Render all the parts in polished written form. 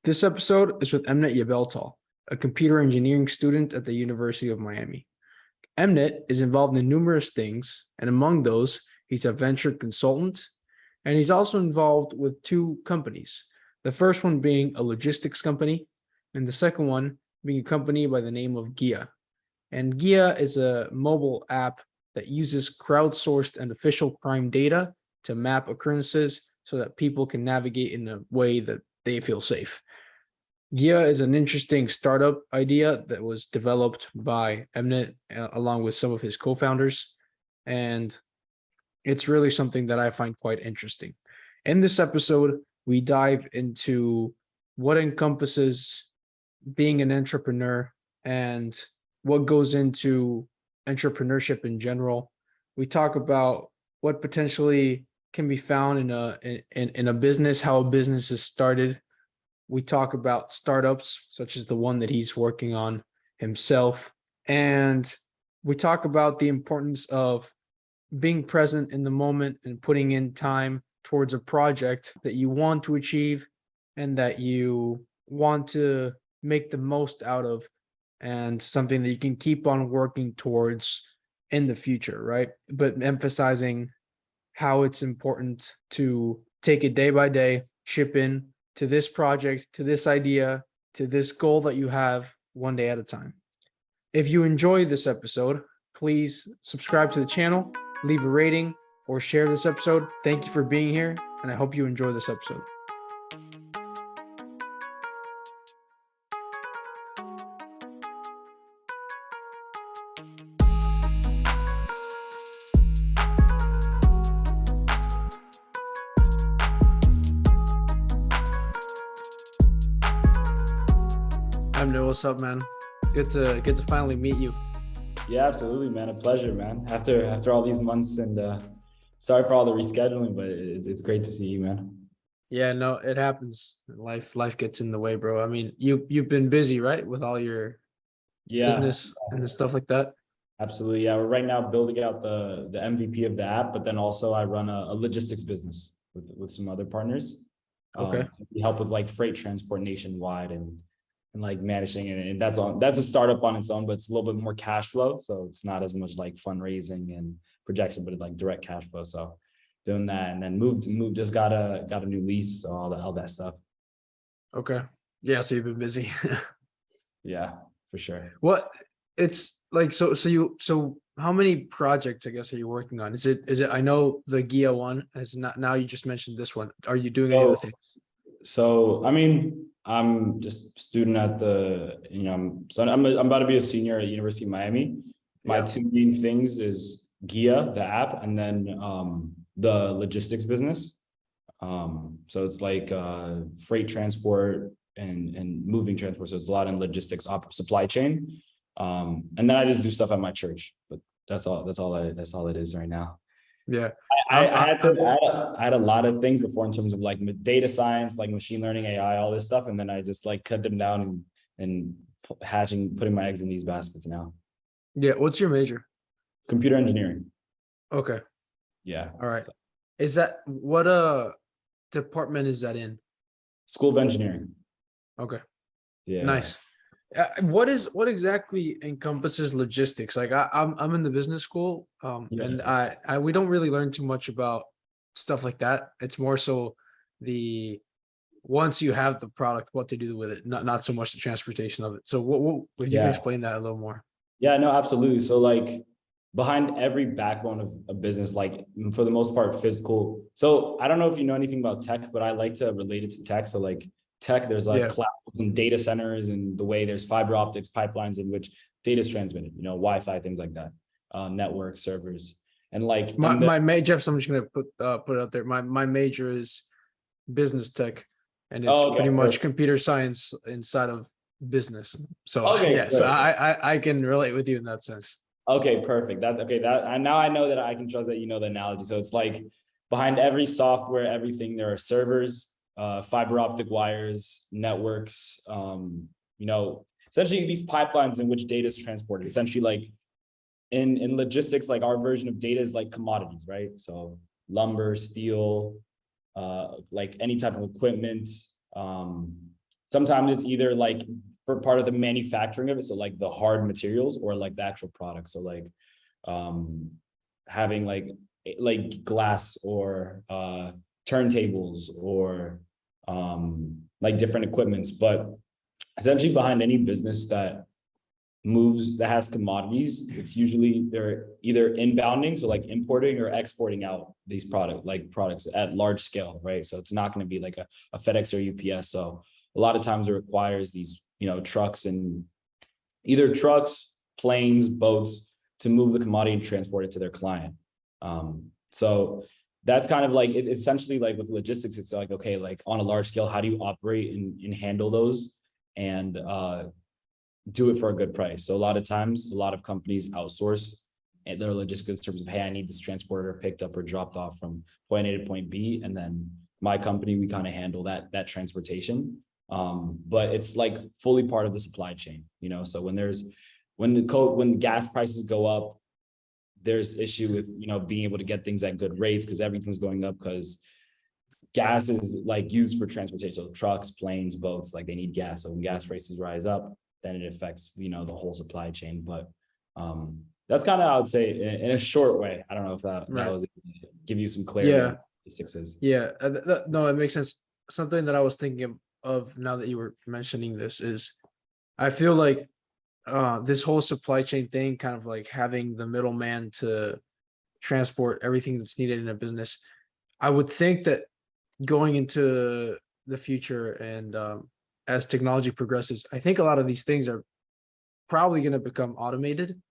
This episode is with Emnet Yebeltal, a computer engineering student at the University of Miami. Emnet is involved in numerous things, and among those, he's a venture consultant, and he's also involved with two companies. The first one being a logistics company, and the second one being a company by the name of Guia. And Guia is a mobile app that uses crowdsourced and official crime data to map occurrences so that people can navigate in a way that they feel safe. Guia is an interesting startup idea that was developed by Emnet along with some of his co-founders, and it's really something that I find quite interesting. In this episode, we dive into what encompasses being an entrepreneur and what goes into entrepreneurship in general. We talk about what potentially can be found in a business, how a business is started. We talk about startups, such as the one that he's working on himself. And we talk about the importance of being present in the moment and putting in time towards a project that you want to achieve and that you want to make the most out of, and something that you can keep on working towards in the future, right? But emphasizing how it's important to take it day by day, chip in to this project, to this idea, to this goal that you have one day at a time. If you enjoy this episode, please subscribe to the channel, leave a rating, or share this episode. Thank you for being here, and I hope you enjoy this episode. What's up, man? Good to finally meet you. Yeah, absolutely, man. A pleasure, man. After all these months, and sorry for all the rescheduling, but it's great to see you, man. Yeah, no, it happens. Life gets in the way, bro. I mean, you've been busy, right, with all your business and stuff like that. Absolutely, yeah. We're right now building out the MVP of the app, but then also I run a logistics business with some other partners. Okay. We help with like freight transport nationwide and like managing it, and that's a startup on its own, but it's a little bit more cash flow, so it's not as much like fundraising and projection, but it's like direct cash flow. So doing that, and then moved just got a new lease, so all that stuff. Okay. Yeah, so you've been busy. Yeah, for sure. What it's like, so how many projects, I guess, are you working on? Is it I know the Guia one is not, now you just mentioned this one. Are you doing any other things? So I mean, I'm just a student at I'm about to be a senior at University of Miami. My two main things is Guia, the app, and then the logistics business. So it's like freight transport and moving transport. So it's a lot in logistics, supply chain. And then I just do stuff at my church, but that's all it is right now. Yeah. I had a lot of things before in terms of like data science, like machine learning, AI, all this stuff. And then I just like cut them down and putting my eggs in these baskets now. Yeah. What's your major? Computer engineering. Okay. Yeah. All right. So, is that, what department is that in? School of Engineering. Okay. Yeah. Nice. What exactly encompasses logistics? Like I'm in the business school, and we don't really learn too much about stuff like that. It's more so once you have the product, what to do with it, not so much the transportation of it. So what if you can explain that a little more? Yeah, no, absolutely. So like behind every backbone of a business, like for the most part, physical. So I don't know if you know anything about tech, but I like to relate it to tech. So like tech, there's like clouds and data centers, and the way there's fiber optics pipelines in which data is transmitted, Wi-Fi, things like that, network servers, and like my major. So I'm just gonna put it out there. My major is business tech, and it's pretty much computer science inside of business. So so I can relate with you in that sense. Okay, perfect. And now I know that I can trust that you know the analogy. So it's like behind every software, everything, there are servers, fiber optic wires, networks, essentially these pipelines in which data is transported. Essentially, like in logistics, like our version of data is like commodities, right? So lumber, steel, like any type of equipment, sometimes it's either like for part of the manufacturing of it, so like the hard materials, or like the actual product. So like having like glass or turntables or like different equipments. But essentially behind any business that has commodities, it's usually they're either inbounding, so like importing, or exporting out these products at large scale, right? So it's not going to be like a FedEx or UPS. So a lot of times it requires these, trucks, and either trucks, planes, boats, to move the commodity and transport it to their client. So that's kind of like essentially like with logistics, it's like, okay, like on a large scale, how do you operate and handle those and do it for a good price? So a lot of times, a lot of companies outsource their logistics in terms of, hey, I need this transporter picked up or dropped off from point A to point B, and then my company, we kind of handle that transportation. But it's like fully part of the supply chain, so when gas prices go up, there's issue with being able to get things at good rates, because everything's going up, because gas is like used for transportation. So trucks, planes, boats, like they need gas. So when gas prices rise up, then it affects the whole supply chain. But that's kind of, I would say, in a short way. I don't know if that was give you some clarity. Yeah. On what Yeah. No, it makes sense. Something that I was thinking of now that you were mentioning this is, I feel like this whole supply chain thing, kind of like having the middleman to transport everything that's needed in a business. I would think that going into the future and as technology progresses, I think a lot of these things are probably going to become automated.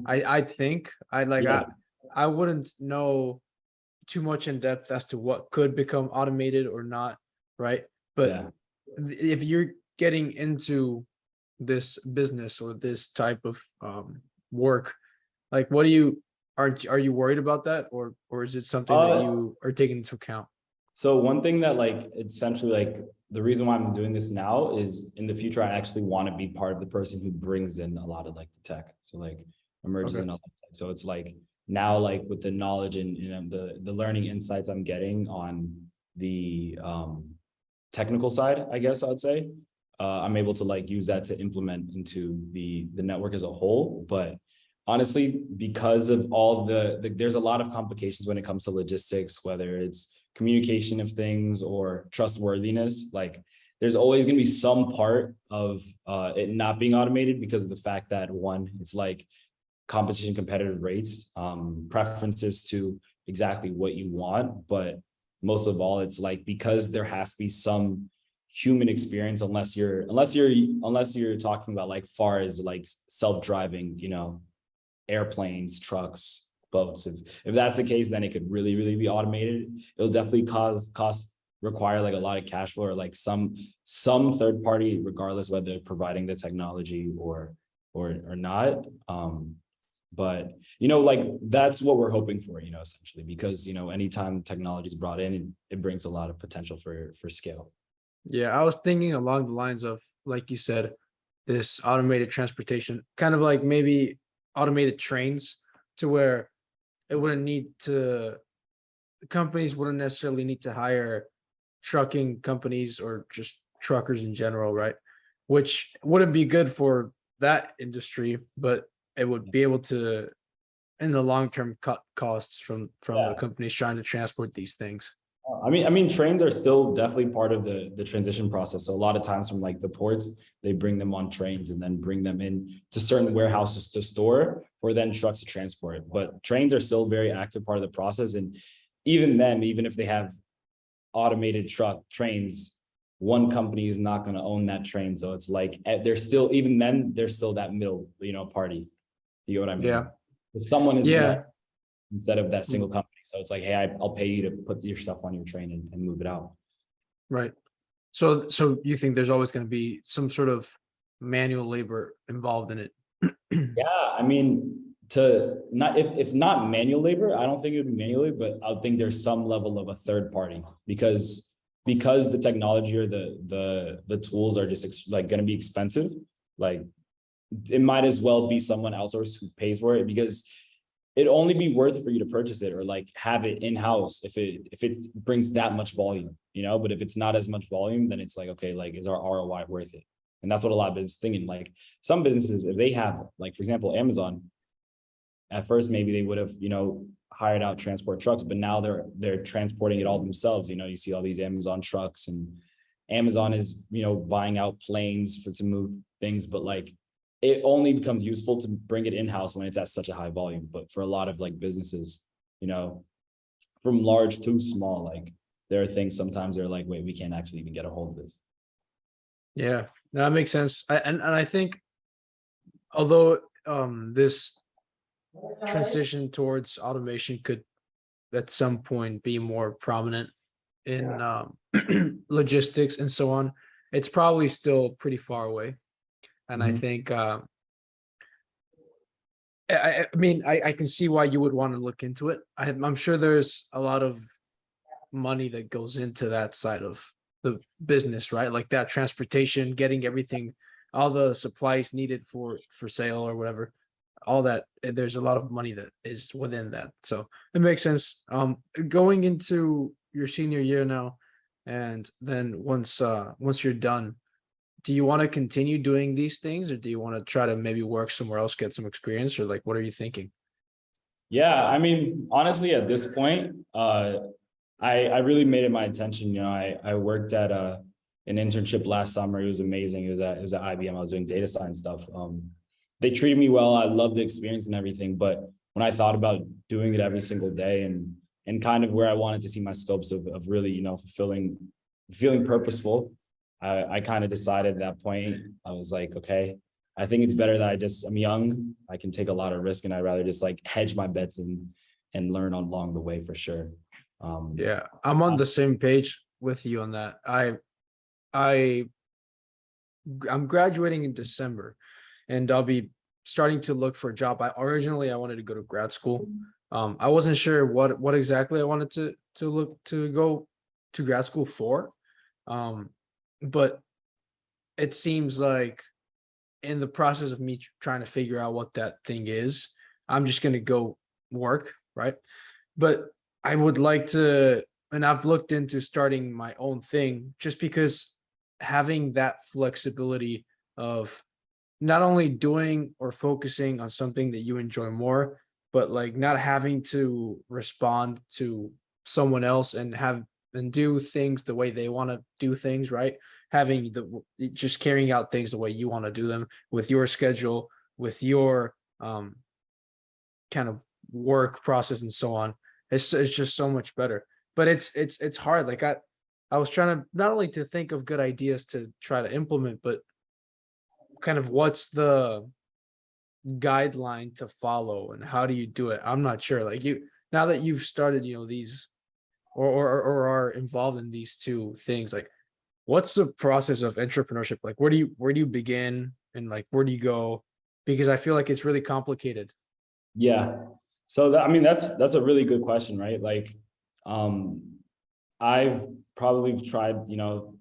I think I wouldn't know too much in depth as to what could become automated or not, right? But if you're getting into this business or this type of work, like what are you worried about that, or is it something that you are taking into account? So one thing that like essentially like the reason why I'm doing this now is in the future, I actually want to be part of the person who brings in a lot of like the tech. So like emerges in all that tech. So it's like now, like with the knowledge and the learning insights I'm getting on the technical side, I guess I'd say, I'm able to like use that to implement into the network as a whole. But honestly, because of all there's a lot of complications when it comes to logistics, whether it's communication of things or trustworthiness, like there's always going to be some part of it not being automated, because of the fact that one, it's like competition, competitive rates, preferences to exactly what you want. But most of all, it's like, because there has to be some human experience, unless you're talking about like far as like self-driving, airplanes, trucks, boats. If that's the case, then it could really, really be automated. It'll definitely require like a lot of cash flow, or like some third party, regardless whether they're providing the technology or not. But like that's what we're hoping for, essentially, because anytime technology is brought in, it brings a lot of potential for scale. Yeah, I was thinking along the lines of, like you said, this automated transportation, kind of like maybe automated trains, to where companies wouldn't necessarily need to hire trucking companies or just truckers in general, right? Which wouldn't be good for that industry, but it would be able to, in the long term, cut costs from the companies trying to transport these things. I mean, trains are still definitely part of the transition process. So a lot of times from like the ports, they bring them on trains and then bring them in to certain warehouses to store, or then trucks to transport. But trains are still a very active part of the process. And even then, even if they have automated trains, one company is not going to own that train. So it's like, there's still that middle, party. You know what I mean? Yeah. Someone is instead of that single company. So it's like, hey, I'll pay you to put your stuff on your train and move it out. Right. So you think there's always going to be some sort of manual labor involved in it? Yeah, I mean, if not manual labor, I don't think it would be manual labor, but I think there's some level of a third party, because the technology or the tools are just like going to be expensive. Like it might as well be someone outsourced who pays for it, because it'd only be worth it for you to purchase it or like have it in-house if it brings that much volume, but if it's not as much volume, then it's like, okay, like is our ROI worth it? And that's what a lot of businesses thinking. Like some businesses, if they have, like, for example, Amazon, at first, maybe they would have, hired out transport trucks, but now they're transporting it all themselves. You see all these Amazon trucks, and Amazon is, buying out planes to move things, but like it only becomes useful to bring it in-house when it's at such a high volume. But for a lot of like businesses, from large to small, like there are things sometimes they're like, wait, we can't actually even get a hold of this. Yeah, that makes sense. And I think although this transition towards automation could at some point be more prominent in logistics and so on, it's probably still pretty far away. And I think I mean, I can see why you would want to look into it. I'm sure there's a lot of money that goes into that side of the business, right? Like that transportation, getting everything, all the supplies needed for sale or whatever, all that. There's a lot of money that is within that, so it makes sense. Going into your senior year now, and then once you're done, do you want to continue doing these things, or do you want to try to maybe work somewhere else, get some experience, or like what are you thinking? Yeah, I mean, honestly, at this point, I really made it my intention. I worked at an internship last summer. It was amazing. It was at IBM. I was doing data science stuff. They treated me well. I loved the experience and everything. But when I thought about doing it every single day and kind of where I wanted to see my scopes of really, feeling purposeful, I kind of decided at that point, I was like, okay, I think it's better that I'm young. I can take a lot of risk, and I'd rather just like hedge my bets and learn along the way for sure. Yeah, I'm on the same page with you on that. I'm graduating in December, and I'll be starting to look for a job. I wanted to go to grad school. I wasn't sure what exactly I wanted to go to grad school for. But it seems like in the process of me trying to figure out what that thing is, I'm just going to go work, right? But I would like to, and I've looked into starting my own thing, just because having that flexibility of not only doing or focusing on something that you enjoy more, but like not having to respond to someone else and do things the way they want to do things, right? Having just carrying out things the way you want to do them with your schedule, with your kind of work process and so on. It's just so much better. But it's hard. Like I was trying to not only to think of good ideas to try to implement, but kind of what's the guideline to follow and how do you do it? I'm not sure. Like now that you've started, these or are involved in these two things, like what's the process of entrepreneurship? Like where do you begin, and like where do you go? Because I feel like it's really complicated. Yeah. So that's a really good question, right? Like, I've probably tried,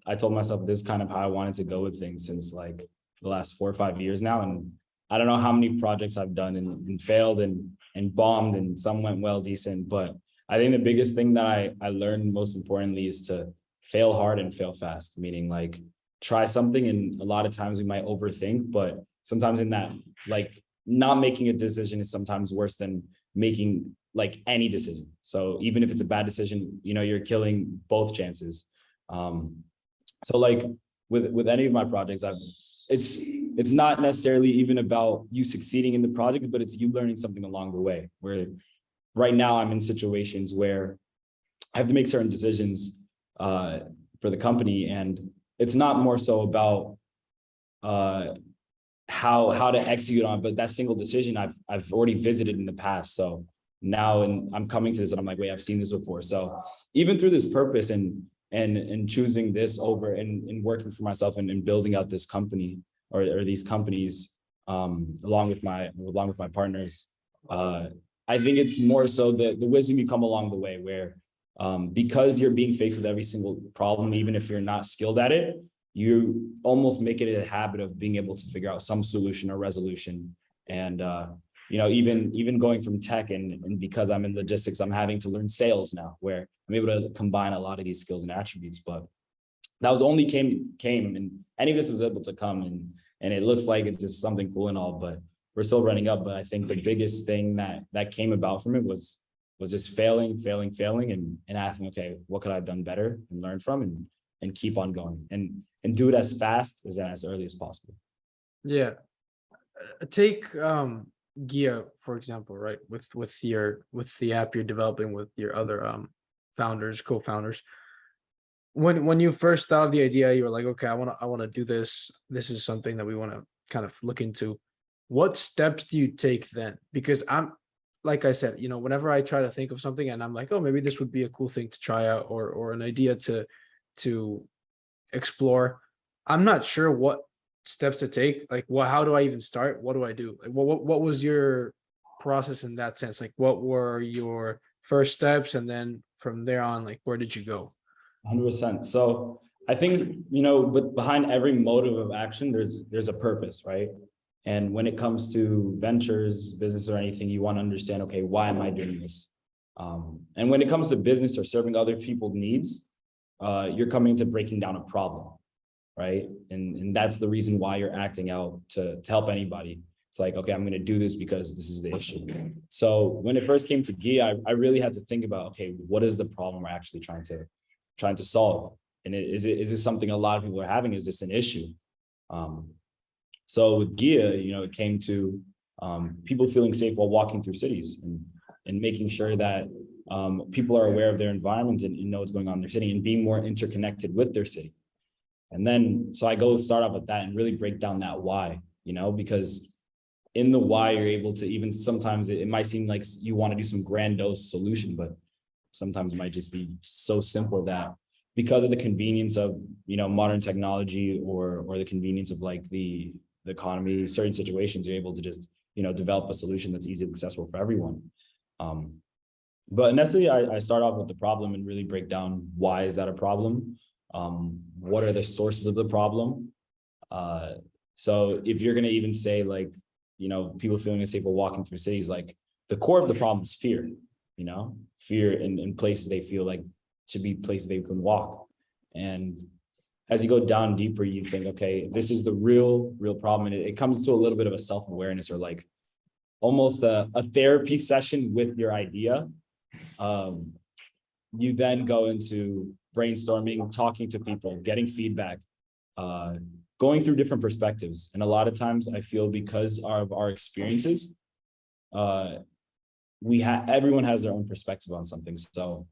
I told myself this is kind of how I wanted to go with things since like the last 4 or 5 years now. And I don't know how many projects I've done and failed and bombed, and some went well, decent. But I think the biggest thing that I learned most importantly is to fail hard and fail fast, meaning like try something. And a lot of times we might overthink, but sometimes in that, like not making a decision is sometimes worse than making like any decision. So even if it's a bad decision, you're killing both chances. So like with any of my projects, it's not necessarily even about you succeeding in the project, but it's you learning something along the way. Where right now I'm in situations where I have to make certain decisions for the company, and it's not more so about how to execute on, but that single decision I've already visited in the past. So now, and I'm coming to this and I'm like, wait, I've seen this before. So even through this purpose and choosing this over and working for myself and building out this company or these companies along with my partners, I think it's more so the wisdom you come along the way, where because you're being faced with every single problem, even if you're not skilled at it, you almost make it a habit of being able to figure out some solution or resolution. And even going from tech and because I'm in logistics, I'm having to learn sales now, where I'm able to combine a lot of these skills and attributes. But that was only came and any of this was able to come, and it looks like it's just something cool and all, but we're still running up. But I think the biggest thing that came about from it was just failing and asking, okay, what could I have done better and learn from, and keep on going and do it as fast as early as possible. Yeah. Take Guia, for example, right? With the app you're developing with your other co-founders. When you first thought of the idea, you were like, okay, I want to do this. This is something that we want to kind of look into. What steps do you take then? Because I'm, like I said, whenever I try to think of something and I'm like, oh, maybe this would be a cool thing to try out, or an idea to explore, I'm not sure what steps to take. Like, how do I even start? What do I do? Like, what was your process in that sense? Like, what were your first steps, and then from there on, like, where did you go? 100%. So I think, but behind every motive of action, there's a purpose, right? And when it comes to ventures, business, or anything, you want to understand, okay, why am I doing this? And when it comes to business or serving other people's needs, you're coming to breaking down a problem, right? And that's the reason why you're acting out to help anybody. It's like, okay, I'm going to do this because this is the issue. So when it first came to Guia, I really had to think about, okay, what is the problem we're actually trying to solve? And is it something a lot of people are having? Is this an issue? So with Guia, it came to people feeling safe while walking through cities, and making sure that people are aware of their environment and know what's going on in their city, and being more interconnected with their city. And then, so I start off with that and really break down that why, because in the why, you're able to, even sometimes it might seem like you want to do some grandiose solution, but sometimes it might just be so simple that because of the convenience of, modern technology, or the convenience of like the economy, certain situations, you're able to just, develop a solution that's easily accessible for everyone. But initially, I start off with the problem and really break down why is that a problem? What are the sources of the problem? So if you're going to even say like, people feeling unsafe while walking through cities, like the core of the problem is fear, fear in places they feel like should be places they can walk. And as you go down deeper, you think, okay, this is the real problem. And it comes to a little bit of a self-awareness, or like almost a therapy session with your idea. You then go into brainstorming, talking to people, getting feedback, going through different perspectives. And a lot of times I feel because of our experiences, everyone has their own perspective on something. So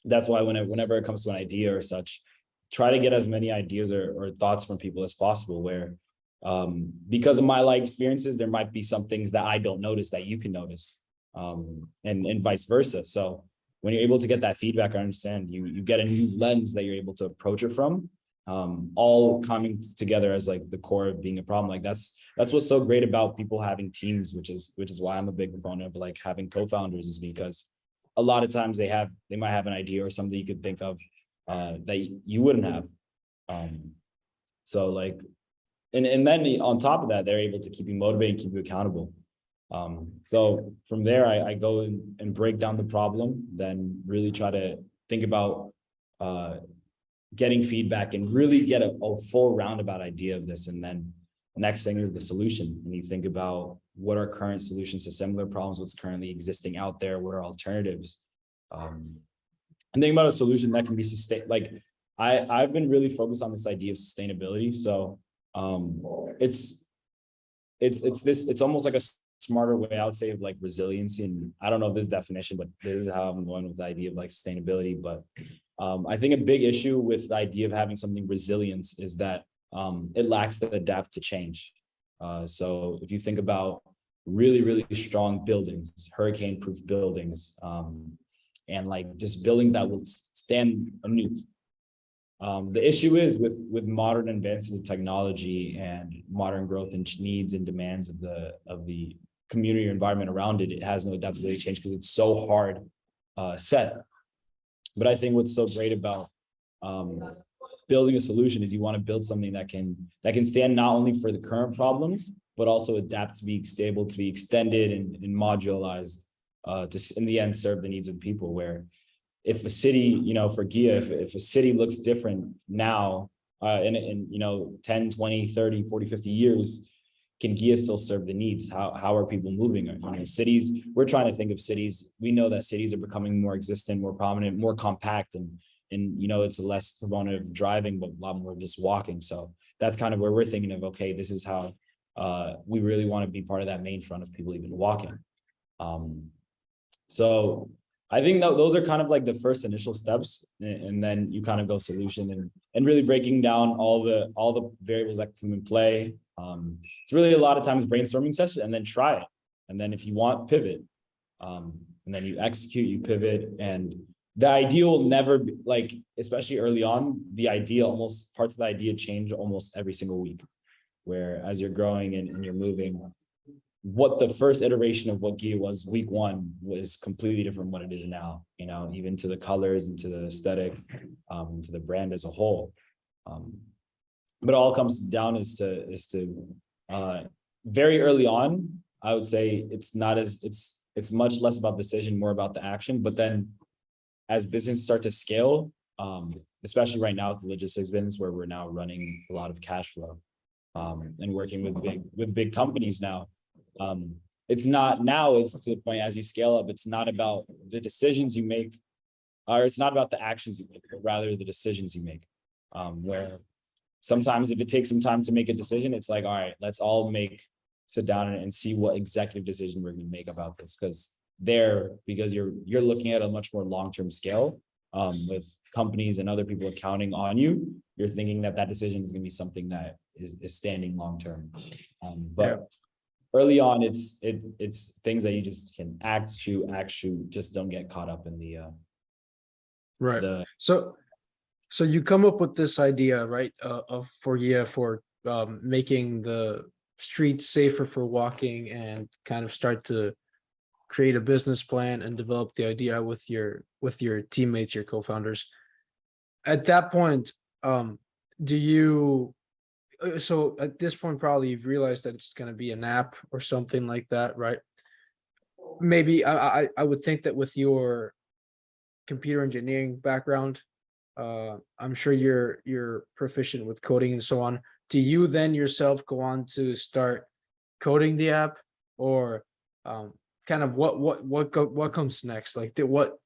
that's why whenever it comes to an idea or such, try to get as many ideas or thoughts from people as possible, where because of my life experiences, there might be some things that I don't notice that you can notice, and vice versa. So when you're able to get that feedback, I understand you get a new lens that you're able to approach it from, all coming together as like the core of being a problem. Like that's what's so great about people having teams, which is why I'm a big proponent of like having co-founders, is because a lot of times they might have an idea or something you could think of that you wouldn't have. So like, and then on top of that, they're able to keep you motivated, keep you accountable. So from there, I go and break down the problem, then really try to think about getting feedback and really get a full roundabout idea of this. And then next thing is the solution. And you think about what are current solutions to similar problems, what's currently existing out there, what are alternatives. And think about a solution that can be sustained. Like I've been really focused on this idea of sustainability. So it's almost like a smarter way, I would say, of like resiliency. And I don't know if this definition, but this is how I'm going with the idea of like sustainability. But I think a big issue with the idea of having something resilient is that it lacks the adapt to change. So if you think about really, really strong buildings, hurricane-proof buildings, and like just buildings that will stand a nuke. The issue is with modern advances of technology and modern growth and needs and demands of the community or environment around it, it has no adaptability change because it's so hard set. But I think what's so great about building a solution is you want to build something that can stand not only for the current problems, but also adapt to be stable, to be extended and modularized, to in the end serve the needs of people. Where if a city, for Guia, if a city looks different now, in 10, 20, 30, 40, 50 years, can Guia still serve the needs? How are people moving? Cities, we're trying to think of cities. We know that cities are becoming more existent, more prominent, more compact, and it's less proponent of driving, but a lot more just walking. So that's kind of where we're thinking of, okay, this is how we really want to be part of that main front of people even walking. So I think that those are kind of like the first initial steps, and then you kind of go solution and really breaking down all the variables that come in play. It's really a lot of times brainstorming session, and then try it. And then if you want, pivot. And then you execute, you pivot. And the idea will never be like, especially early on, the idea parts of the idea change almost every single week. Where as you're growing and you're moving, what the first iteration of what Guia was week one was completely different from what it is now, even to the colors and to the aesthetic, to the brand as a whole. But all it comes down is to very early on, I would say it's much less about decision, more about the action. But then as business start to scale, especially right now with the logistics business, where we're now running a lot of cash flow, and working with big companies now. It's to the point as you scale up, it's not about the decisions you make, or it's not about the actions you make, but rather the decisions you make. Where sometimes if it takes some time to make a decision, it's like, all right, let's all sit down and see what executive decision we're going to make about this. Because you're looking at a much more long-term scale, with companies and other people accounting on you, you're thinking that decision is going to be something that is standing long-term. But early on, it's things that you just can act, shoot, just don't get caught up in the right. So you come up with this idea, right, for making the streets safer for walking, and kind of start to create a business plan and develop the idea with your teammates, your co-founders. At that point, so at this point, probably you've realized that it's going to be an app or something like that, right? Maybe I would think that with your computer engineering background, I'm sure you're proficient with coding and so on. Do you then yourself go on to start coding the app, or kind of what comes next? Like what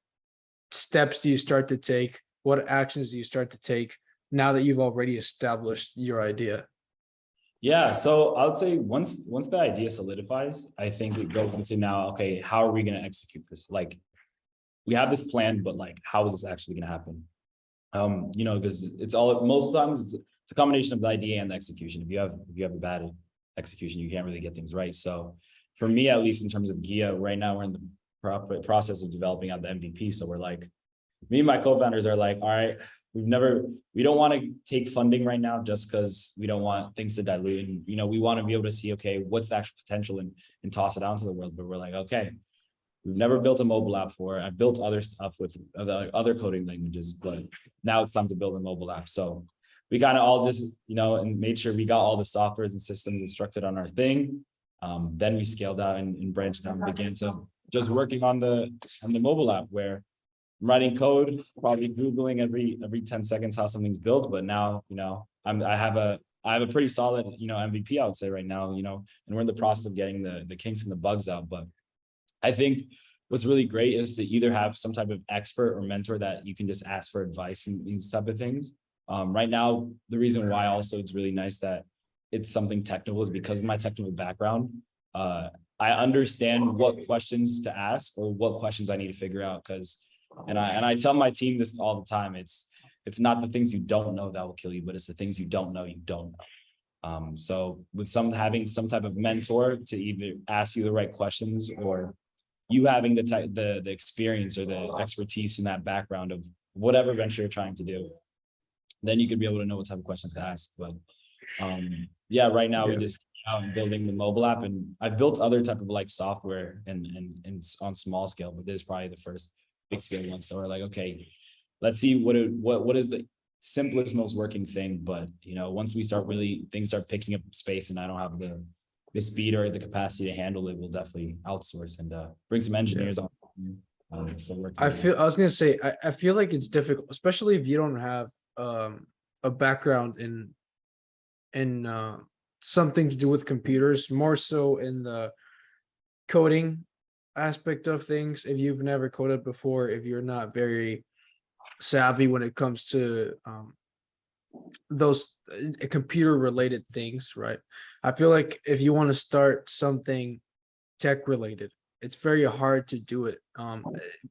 steps do you start to take? What actions do you start to take now that you've already established your idea? Yeah, so I would say once the idea solidifies, I think it goes into now, okay, how are we going to execute this? Like, we have this plan, but like, how is this actually going to happen? Because most times it's a combination of the idea and the execution. If you have a bad execution, you can't really get things right. So for me, at least in terms of Guia, right now we're in the process of developing out the MVP. So we're like, me and my co-founders are like, all right, we don't want to take funding right now just because we don't want things to dilute. And, we want to be able to see, okay, what's the actual potential and toss it out into the world. But we're like, okay, we've never built a mobile app before. I've built other stuff with other coding languages, but now it's time to build a mobile app. So we kind of all just, and made sure we got all the softwares and systems instructed on our thing. Then we scaled out and branched out and began to just working on the mobile app, where I'm writing code, probably Googling every 10 seconds how something's built. But now, I have a pretty solid, MVP, I would say right now, and we're in the process of getting the kinks and the bugs out. But I think what's really great is to either have some type of expert or mentor that you can just ask for advice in these type of things. Right now, the reason why also it's really nice that it's something technical is because of my technical background. I understand what questions to ask or what questions I need to figure out, and I tell my team this all the time. It's not the things you don't know that will kill you, but it's the things you don't know. So with having some type of mentor to either ask you the right questions, or you having the experience or the expertise in that background of whatever venture you're trying to do, then you could be able to know what type of questions to ask. But right now we just out and building the mobile app, and I've built other type of like software and on small scale, but this is probably the first big scale one. So we're like, okay, let's see what is the simplest, most working thing. But once we start things start picking up space, and I don't have the speed or the capacity to handle it, we'll definitely outsource and bring some engineers on. So I was gonna say, I feel like it's difficult, especially if you don't have a background in something to do with computers, more so in the coding aspect of things. If you've never coded before, if you're not very savvy when it comes to those computer related things, right? I feel like if you want to start something tech related, it's very hard to do it.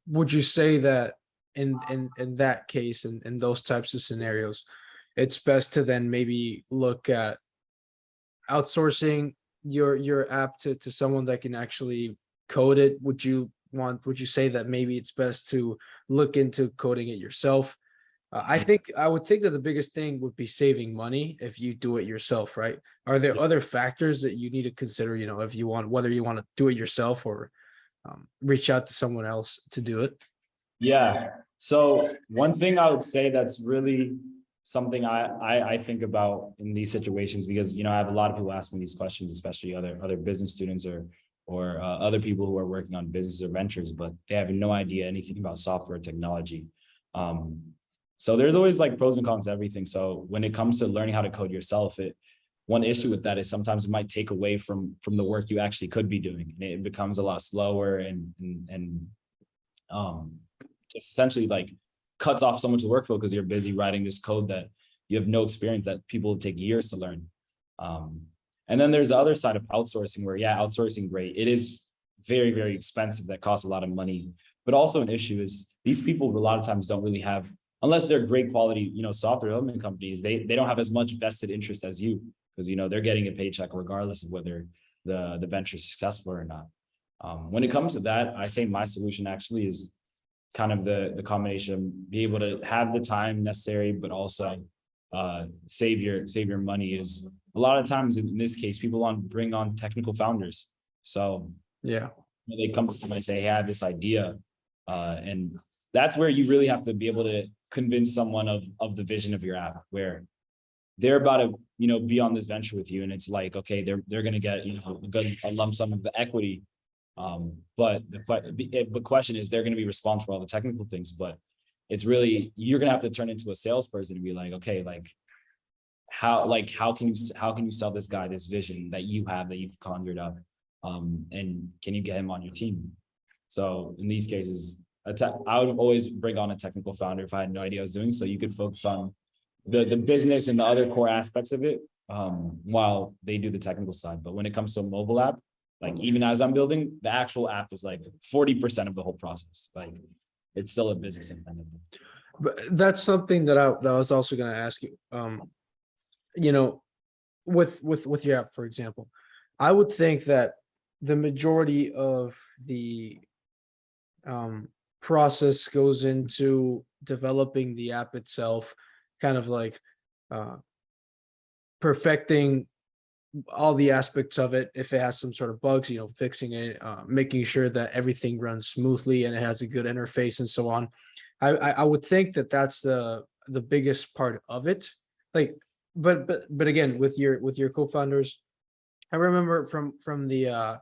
Would you say that in that case, in those types of scenarios, it's best to then maybe look at outsourcing your app to someone that can actually code it? Would you say that maybe it's best to look into coding it yourself? I would think that the biggest thing would be saving money if you do it yourself, right? Are there other factors that you need to consider, if you want, whether you want to do it yourself or reach out to someone else to do it? Yeah. So one thing I would say that's really something I think about in these situations, because I have a lot of people asking these questions, especially other business students or other people who are working on business or ventures, but they have no idea anything about software technology. So there's always like pros and cons to everything. So when it comes to learning how to code yourself, one issue with that is sometimes it might take away from the work you actually could be doing, and it becomes a lot slower and just essentially like cuts off so much of the workflow because you're busy writing this code that you have no experience, that people take years to learn. And then there's the other side of outsourcing where, outsourcing, great. It is very, very expensive. That costs a lot of money. But also an issue is these people a lot of times don't really have, unless they're great quality, software development companies, they don't have as much vested interest as you, because, they're getting a paycheck regardless of whether the venture is successful or not. When it comes to that, I say my solution actually is kind of the combination, be able to have the time necessary, but also save your money. Is a lot of times in this case, people bring on technical founders. So they come to somebody and say, hey, I have this idea. And that's where you really have to be able to convince someone of the vision of your app, where they're about to, be on this venture with you. And it's like, okay, they're going to get, a lump sum of the equity. But the question is, they're going to be responsible for all the technical things, but it's really, you're going to have to turn into a salesperson and be like, okay, how can you sell this guy this vision that you have, that you've conjured up? And can you get him on your team? So in these cases, I would always bring on a technical founder if I had no idea what I was doing, so you could focus on the business and the other core aspects of it, while they do the technical side. But when it comes to a mobile app, like even as I'm building, the actual app is like 40% of the whole process. Like it's still a business independent. But that's something that I was also going to ask you. With your app, for example, I would think that the majority of the process goes into developing the app itself, kind of like perfecting all the aspects of it. If it has some sort of bugs, fixing it, making sure that everything runs smoothly and it has a good interface and so on. I would think that that's the biggest part of it. Like, but again, with your co-founders, I remember from the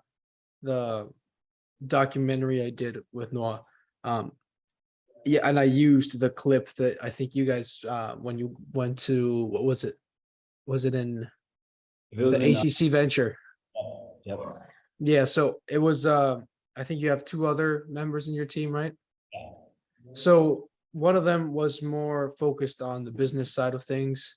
documentary I did with Noah. And I used the clip that I think you guys when you went to, what was it? Was it in the ACC venture? Yep. Yeah, so it was I think you have two other members in your team, right? Yeah. So one of them was more focused on the business side of things.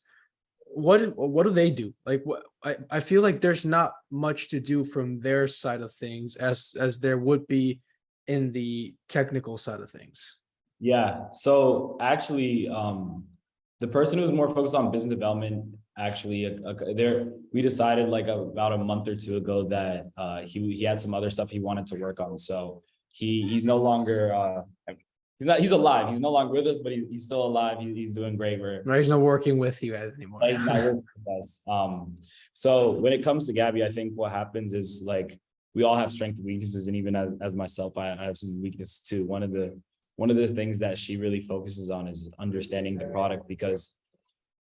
What do they do? Like, what I feel like there's not much to do from their side of things as there would be in the technical side of things. Yeah. So actually, the person who was more focused on business development, actually, we decided like about a month or two ago that he had some other stuff he wanted to work on. So he's no longer he's alive. He's no longer with us, but he's still alive. He's doing great. He's not working with you anymore. He's not working with us. So when it comes to Gabby, I think what happens is, like, we all have strengths and weaknesses, and even as myself, I have some weaknesses too. One of the things that she really focuses on is understanding the product, because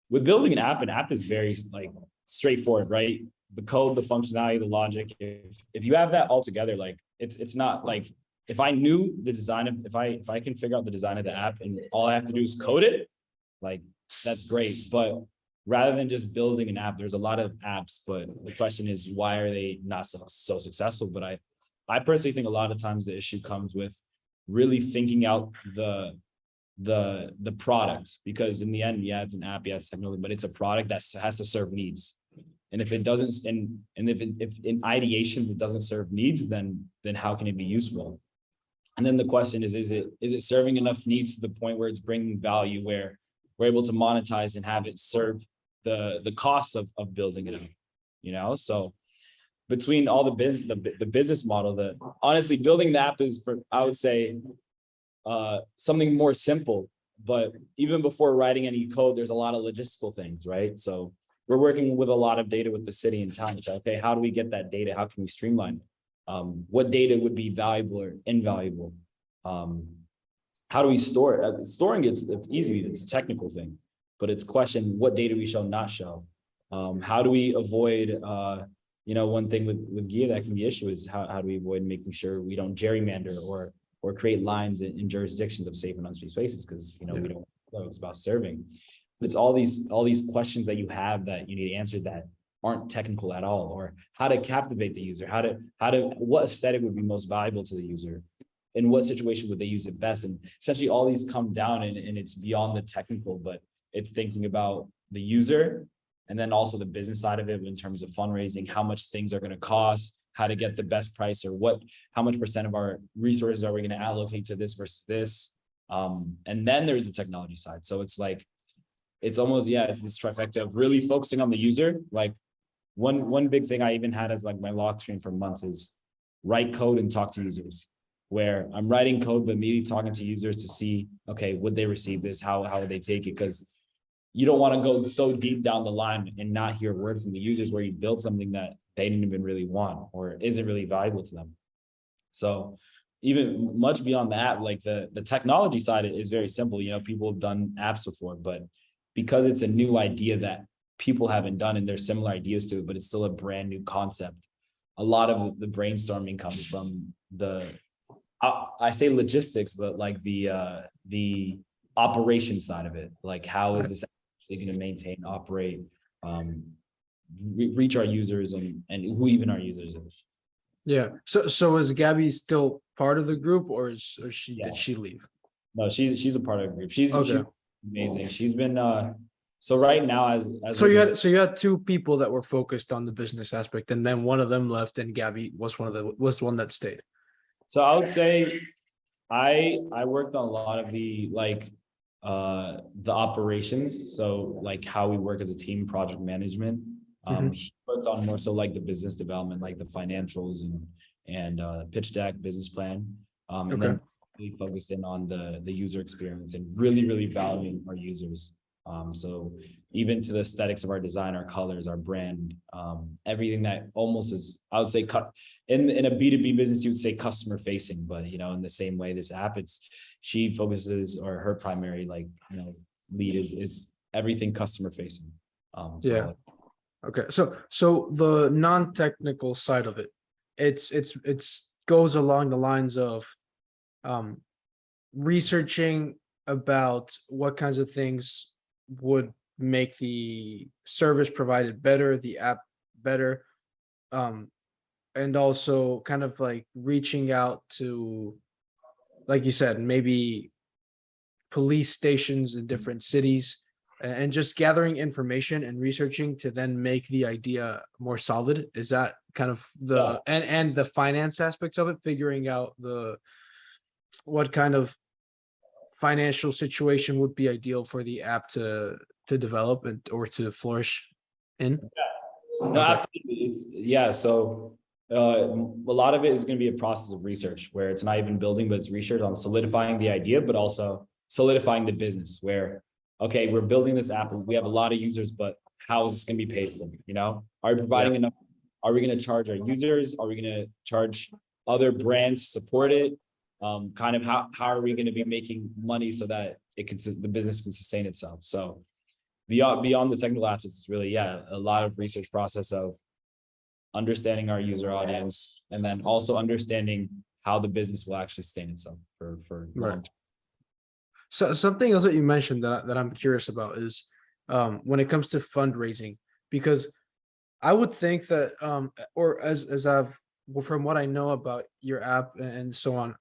with building an app is very like straightforward, right? The code, the functionality, the logic. If you have that all together, like it's not like if I knew the design of if I can figure out the design of the app and all I have to do is code it, like that's great. But rather than just building an app, there's a lot of apps, but the question is why are they not so successful? But I personally think a lot of times the issue comes with really thinking out the product, because in the end, yeah, it's an app, yeah, it's technology, but it's a product that has to serve needs. And if it doesn't, and if in ideation it doesn't serve needs, then how can it be useful? And then the question is it serving enough needs to the point where it's bringing value, where we're able to monetize and have it serve the cost of building it up, you know? So between all the business model, that honestly building the app is, for, I would say, something more simple. But even before writing any code, there's a lot of logistical things, right? So we're working with a lot of data with the city and town. It's okay, how do we get that data? How can we streamline it? What data would be valuable or invaluable? How do we store it? Storing it's easy, it's a technical thing, but it's question what data we shall not show. How do we avoid one thing with Guia that can be an issue is how do we avoid making sure we don't gerrymander or create lines in jurisdictions of safe and unsafe spaces, because we don't know, it's about serving. But it's all these questions that you have that you need answered that aren't technical at all, or how to captivate the user, how to what aesthetic would be most valuable to the user, in what situation would they use it best. And essentially all these come down and it's beyond the technical, but it's thinking about the user and then also the business side of it in terms of fundraising, how much things are going to cost, how to get the best price, or how much % of our resources are we going to allocate to this versus this. And then there's the technology side. So it's like, it's almost, it's this trifecta of really focusing on the user. Like one big thing I even had as like my lock screen for months is write code and talk to users, where I'm writing code, but maybe talking to users to see, okay, would they receive this? How would they take it? Because you don't want to go so deep down the line and not hear a word from the users where you build something that they didn't even really want or isn't really valuable to them. So even much beyond that, like the technology side is very simple. People have done apps before, but because it's a new idea that people haven't done and there's similar ideas to it, but it's still a brand new concept. A lot of the brainstorming comes from I say logistics, but like the operation side of it. Like how is this actually going to maintain, operate, reach our users and who even our users is. Yeah. So is Gabby still part of the group, or did she leave? No, she's a part of the group. She's amazing. She's been so right now as so you had two people that were focused on the business aspect, and then one of them left, and Gabby was the one that stayed. So I would say I worked on a lot of the the operations. So like how we work as a team, project management. He worked on more so like the business development, like the financials and pitch deck, business plan. And then really focused in on the user experience and really valuing our users. So even to the aesthetics of our design, our colors, our brand, everything that almost is, I would say, in a B2B business, you would say customer facing, but in the same way, this app, she focuses, or her primary lead is everything customer facing. Okay. So the non-technical side of it, it's goes along the lines of researching about what kinds of things would make the service provided better, the app better, and also kind of like reaching out to, like you said, maybe police stations in different cities, and just gathering information and researching to then make the idea more solid. Is that kind of and the finance aspects of it, figuring out what kind of financial situation would be ideal for the app to develop or to flourish in? No, absolutely. So a lot of it is going to be a process of research where it's not even building, but it's research on solidifying the idea, but also solidifying the business where, okay, we're building this app, we have a lot of users, but how is this going to be paid for? Are we providing enough? Are we going to charge our users? Are we going to charge other brands to support it? Kind of how are we going to be making money so that the business can sustain itself? So beyond the technical apps, it's really, yeah, a lot of research process of understanding our user audience, and then also understanding how the business will actually sustain itself for Right. long term. So something else that you mentioned that I'm curious about is when it comes to fundraising, because I would think that or as I've well, from what I know about your app and so on,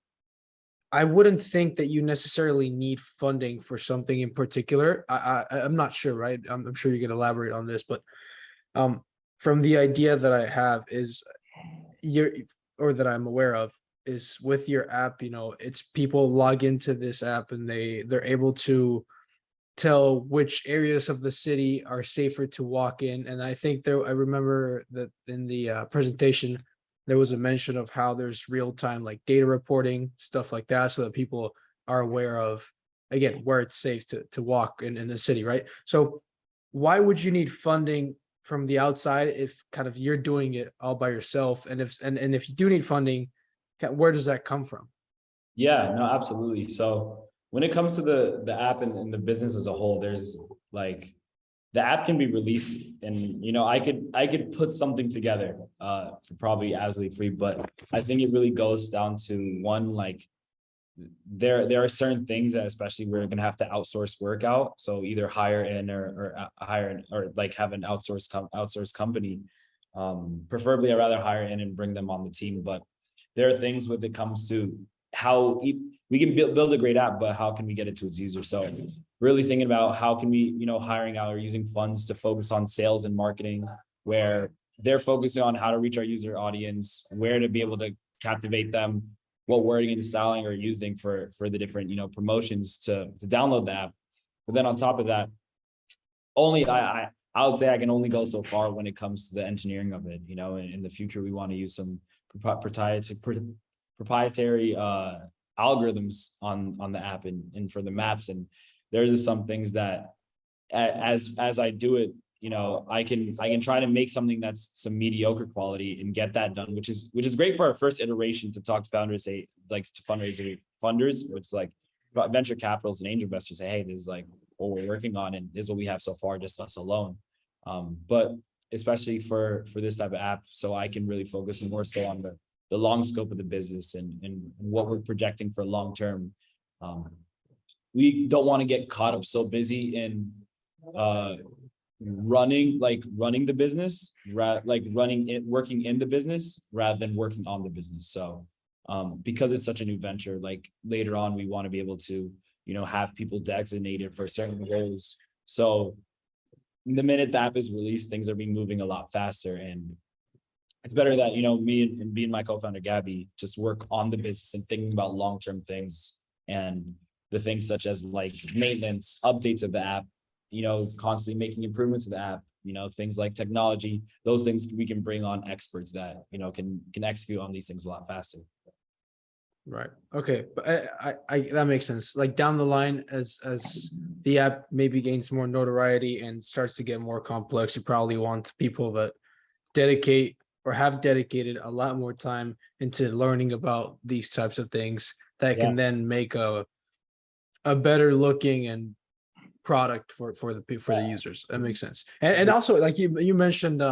I wouldn't think that you necessarily need funding for something in particular. I'm not sure, right? I'm sure you can elaborate on this, but um, from the idea that I have is you're or that I'm aware of is with your app, it's people log into this app and they're able to tell which areas of the city are safer to walk in. And I think I remember that in the presentation, there was a mention of how there's real time like data reporting, stuff like that, so that people are aware of, again, where it's safe to walk in the city, right? So why would you need funding from the outside if kind of you're doing it all by yourself? And if you do need funding, where does that come from? Yeah, no, absolutely. So when it comes to the app and the business as a whole, there's like the app can be released, and I could put something together for probably absolutely free, but I think it really goes down to one, like there are certain things that especially we're gonna have to outsource work out. So either hire in or hire in, or like have an outsourced company. Preferably I'd rather hire in and bring them on the team. But there are things when it comes to how we can build a great app, but how can we get it to its users? So really thinking about how can we, hiring out or using funds to focus on sales and marketing, where they're focusing on how to reach our user audience, where to be able to captivate them, what wording and styling are using for the different promotions to download the app. But then on top of that, only I would say I can only go so far when it comes to the engineering of it. In the future we want to use some proprietary algorithms on the app and for the maps, and there's some things that as I do it, I can try to make something that's some mediocre quality and get that done, which is great for our first iteration to talk to founders, say like to funders, which is like venture capitals and angel investors, say, hey, this is like what we're working on and this is what we have so far, just us alone. But especially for this type of app, so I can really focus more so on the long scope of the business and what we're projecting for long term. We don't want to get caught up so busy in running the business, working in the business rather than working on the business. So because it's such a new venture, like later on we want to be able to have people designated for certain roles. So the minute the app is released, things are being moving a lot faster, and it's better that me and my co-founder Gabby just work on the business and thinking about long-term things, and the things such as like maintenance, updates of the app, constantly making improvements to the app, things like technology. Those things we can bring on experts that can execute on these things a lot faster. Right. Okay. But I that makes sense. Like down the line, as the app maybe gains more notoriety and starts to get more complex, you probably want people that dedicate or have dedicated a lot more time into learning about these types of things that Yeah. can then make a better looking and product for the users. That makes sense. And also like you mentioned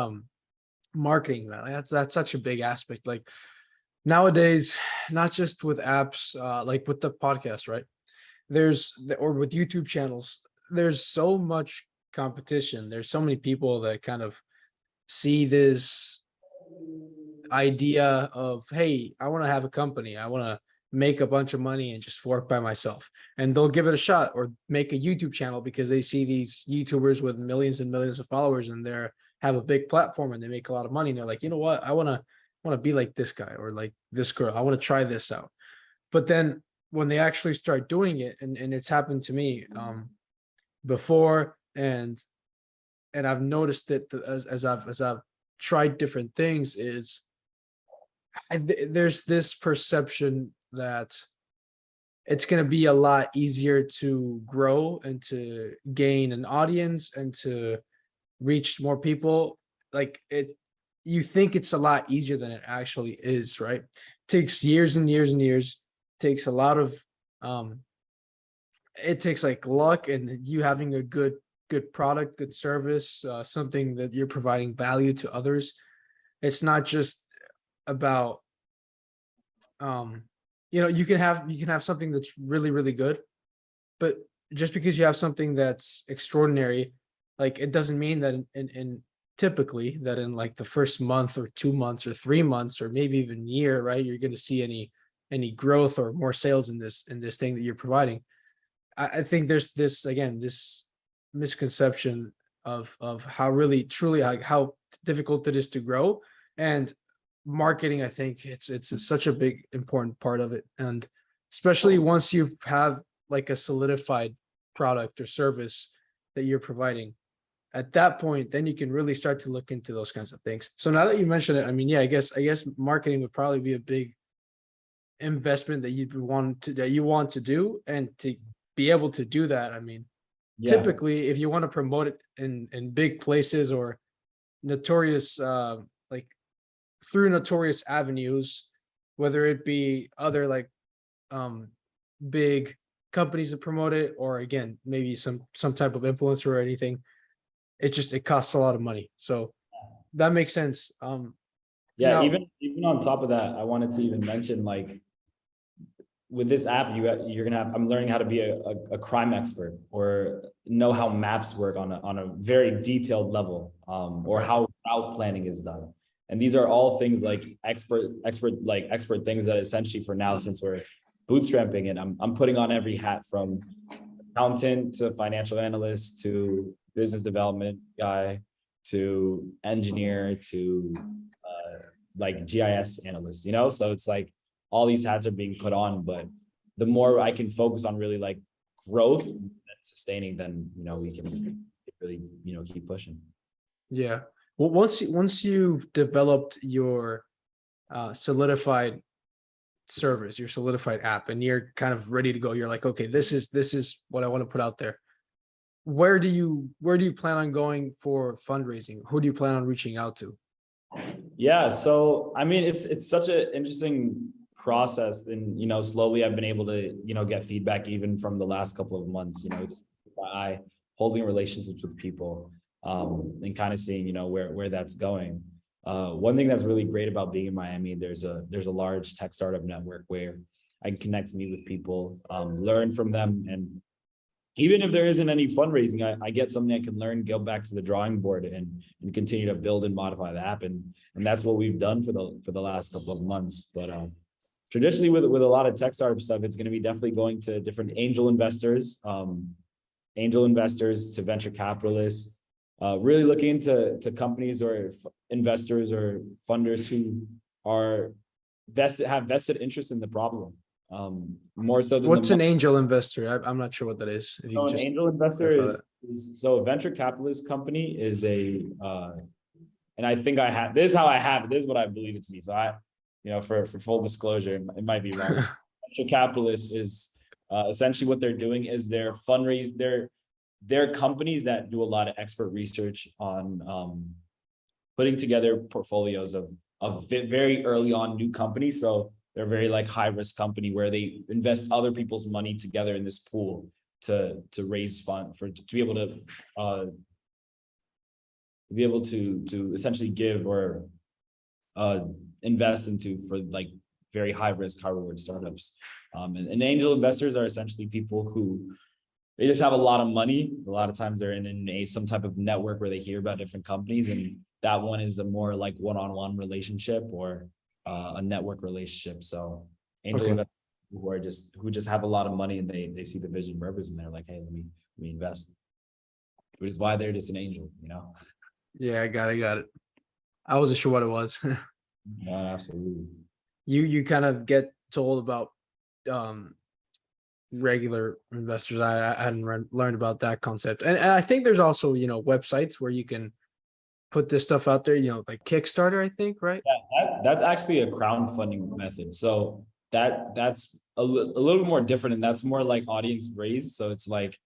marketing, man. That's such a big aspect. Like nowadays, not just with apps, like with the podcast, right? Or with YouTube channels, there's so much competition. There's so many people that kind of see this idea of, hey, I want to have a company. I want to make a bunch of money and just work by myself. And they'll give it a shot or make a YouTube channel because they see these YouTubers with millions and millions of followers and they're have a big platform and they make a lot of money. And they're like, you know what? I want to be like this guy or like this girl. I want to try this out. But then when they actually start doing it, and it's happened to me before, and I've noticed that as I've tried different things, is there's this perception that it's going to be a lot easier to grow and to gain an audience and to reach more people. Like you think it's a lot easier than it actually is, right? It takes years and years and years. It takes a lot of it takes like luck and you having a good good product, good service, something that you're providing value to others. It's not just about, you can have something that's really, really good, but just because you have something that's extraordinary, like it doesn't mean that in typically that in like the first month or 2 months or 3 months or maybe even year, right, you're going to see any growth or more sales in this thing that you're providing. I think there's this misconception of how really truly like how difficult it is to grow, and marketing. I think it's such a big important part of it, and especially once you have like a solidified product or service that you're providing, at that point then you can really start to look into those kinds of things. So now that you mention it, I mean, yeah, I guess marketing would probably be a big investment that you want to do, and to be able to do that, I mean, Yeah, typically if you want to promote it in big places or notorious, like through notorious avenues, whether it be other like um big companies that promote it, or again maybe some type of influencer or anything, it costs a lot of money. So that makes sense. yeah. Now, Even on top of that, I wanted to even mention, like, with this app, you're gonna have. I'm learning how to be a crime expert, or know how maps work on a very detailed level, or right. how route planning is done. And these are all things like expert things that essentially, for now, since we're bootstrapping it, I'm putting on every hat, from accountant to financial analyst to business development guy to engineer to like GIS analyst, so it's like all these hats are being put on. But the more I can focus on really like growth and sustaining, then we can really keep pushing. Yeah. Well, once you've developed your solidified service, your solidified app, and you're kind of ready to go, you're like, okay, this is what I want to put out there. Where do you plan on going for fundraising? Who do you plan on reaching out to? Yeah, so I mean, it's such an interesting process, and slowly I've been able to get feedback even from the last couple of months. Just by holding relationships with people, and kind of seeing where that's going. One thing that's really great about being in Miami, there's a large tech startup network where I can connect, meet with people, learn from them, and even if there isn't any fundraising, I get something I can learn, go back to the drawing board, and continue to build and modify the app. And that's what we've done for the last couple of months. But traditionally with a lot of tech startup stuff, it's going to be definitely going to different angel investors to venture capitalists, really looking into companies or investors or funders who are have vested interest in the problem. More so than What's the an angel investor? I'm not sure what that is. If you So could an just angel investor clarify that. is so a venture capitalist company is and I think I have, this is how I have it. This is what I believe it to be. So for full disclosure, it might be wrong. Venture capitalist is essentially what they're doing is they're they're companies that do a lot of expert research on putting together portfolios of very early on new companies. So they're very like high risk company where they invest other people's money together in this pool to raise fund to be able to essentially give or invest into for like very high risk, high reward startups. And angel investors are essentially people who they just have a lot of money. A lot of times they're in some type of network where they hear about different companies, and that one is a more like one-on-one relationship or a network relationship. So angel Okay. investors who just have a lot of money, and they see the vision purpose, and they're like, hey, let me invest. Which is why they're just an angel. Yeah, I got it. I wasn't sure what it was. No, absolutely. You kind of get told about um regular investors. I hadn't learned about that concept. And I think there's also, websites where you can put this stuff out there, like Kickstarter, I think, right? That's actually a crowdfunding method. So that's a little bit more different, and that's more like audience raised. So it's like,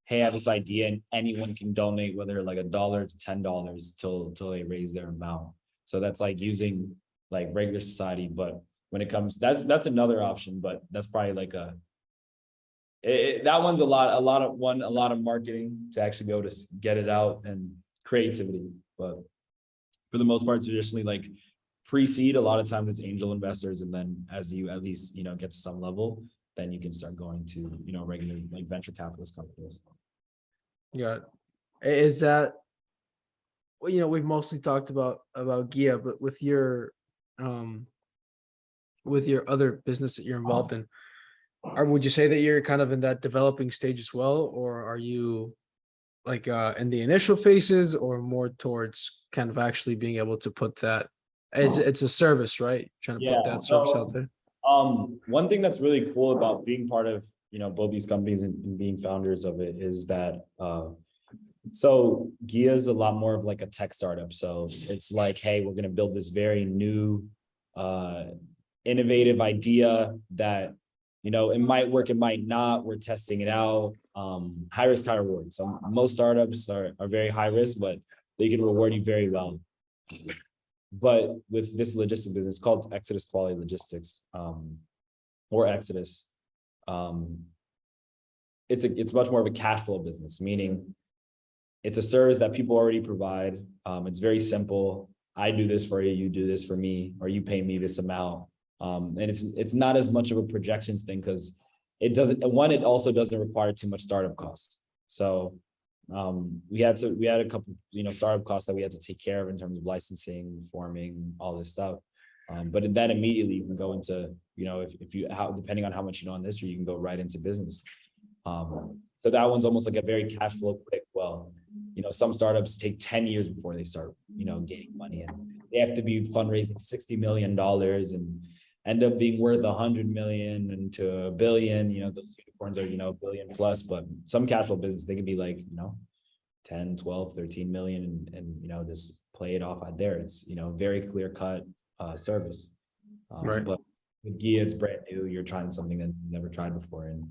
hey, I have this idea, and anyone can donate, whether like $1 to $10 till they raise their amount. So that's like using like regular society, but when it comes, that's another option, but that's probably like that one's a lot of marketing to actually be able to get it out and creativity. But for the most part, traditionally, like pre-seed, a lot of times it's angel investors, and then as you at least get to some level, then you can start going to regular like venture capitalist companies. Yeah, is that we've mostly talked about Guia, but with your other business that you're involved in, or would you say that you're kind of in that developing stage as well, or are you like in the initial phases, or more towards kind of actually being able to put that as it's a service, right? Trying to put that service out there. One thing that's really cool about being part of both these companies and being founders of it is that so Guia is a lot more of like a tech startup. So it's like, hey, we're gonna build this very new innovative idea that it might work, it might not. We're testing it out. High risk, high reward. So most startups are very high risk, but they can reward you very well. But with this logistics business, it's called Exodus Quality Logistics, or Exodus. It's much more of a cash flow business, meaning it's a service that people already provide. It's very simple. I do this for you, you do this for me, or you pay me this amount. And it's not as much of a projections thing because it also doesn't require too much startup costs. So we had a couple startup costs that we had to take care of in terms of licensing, forming, all this stuff. But then immediately you can go into depending on how much you know on this, or you can go right into business. So that one's almost like a very cash flow quick. Well, some startups take 10 years before they start gaining money, and they have to be fundraising $60 million and end up being worth 100 million and to $1 billion. Those unicorns are $1 billion plus, but some cash flow business, they can be like 10, 12, 13 million and just play it off out there. It's very clear cut service. Right. But with Guia, it's brand new. You're trying something that you've never tried before, and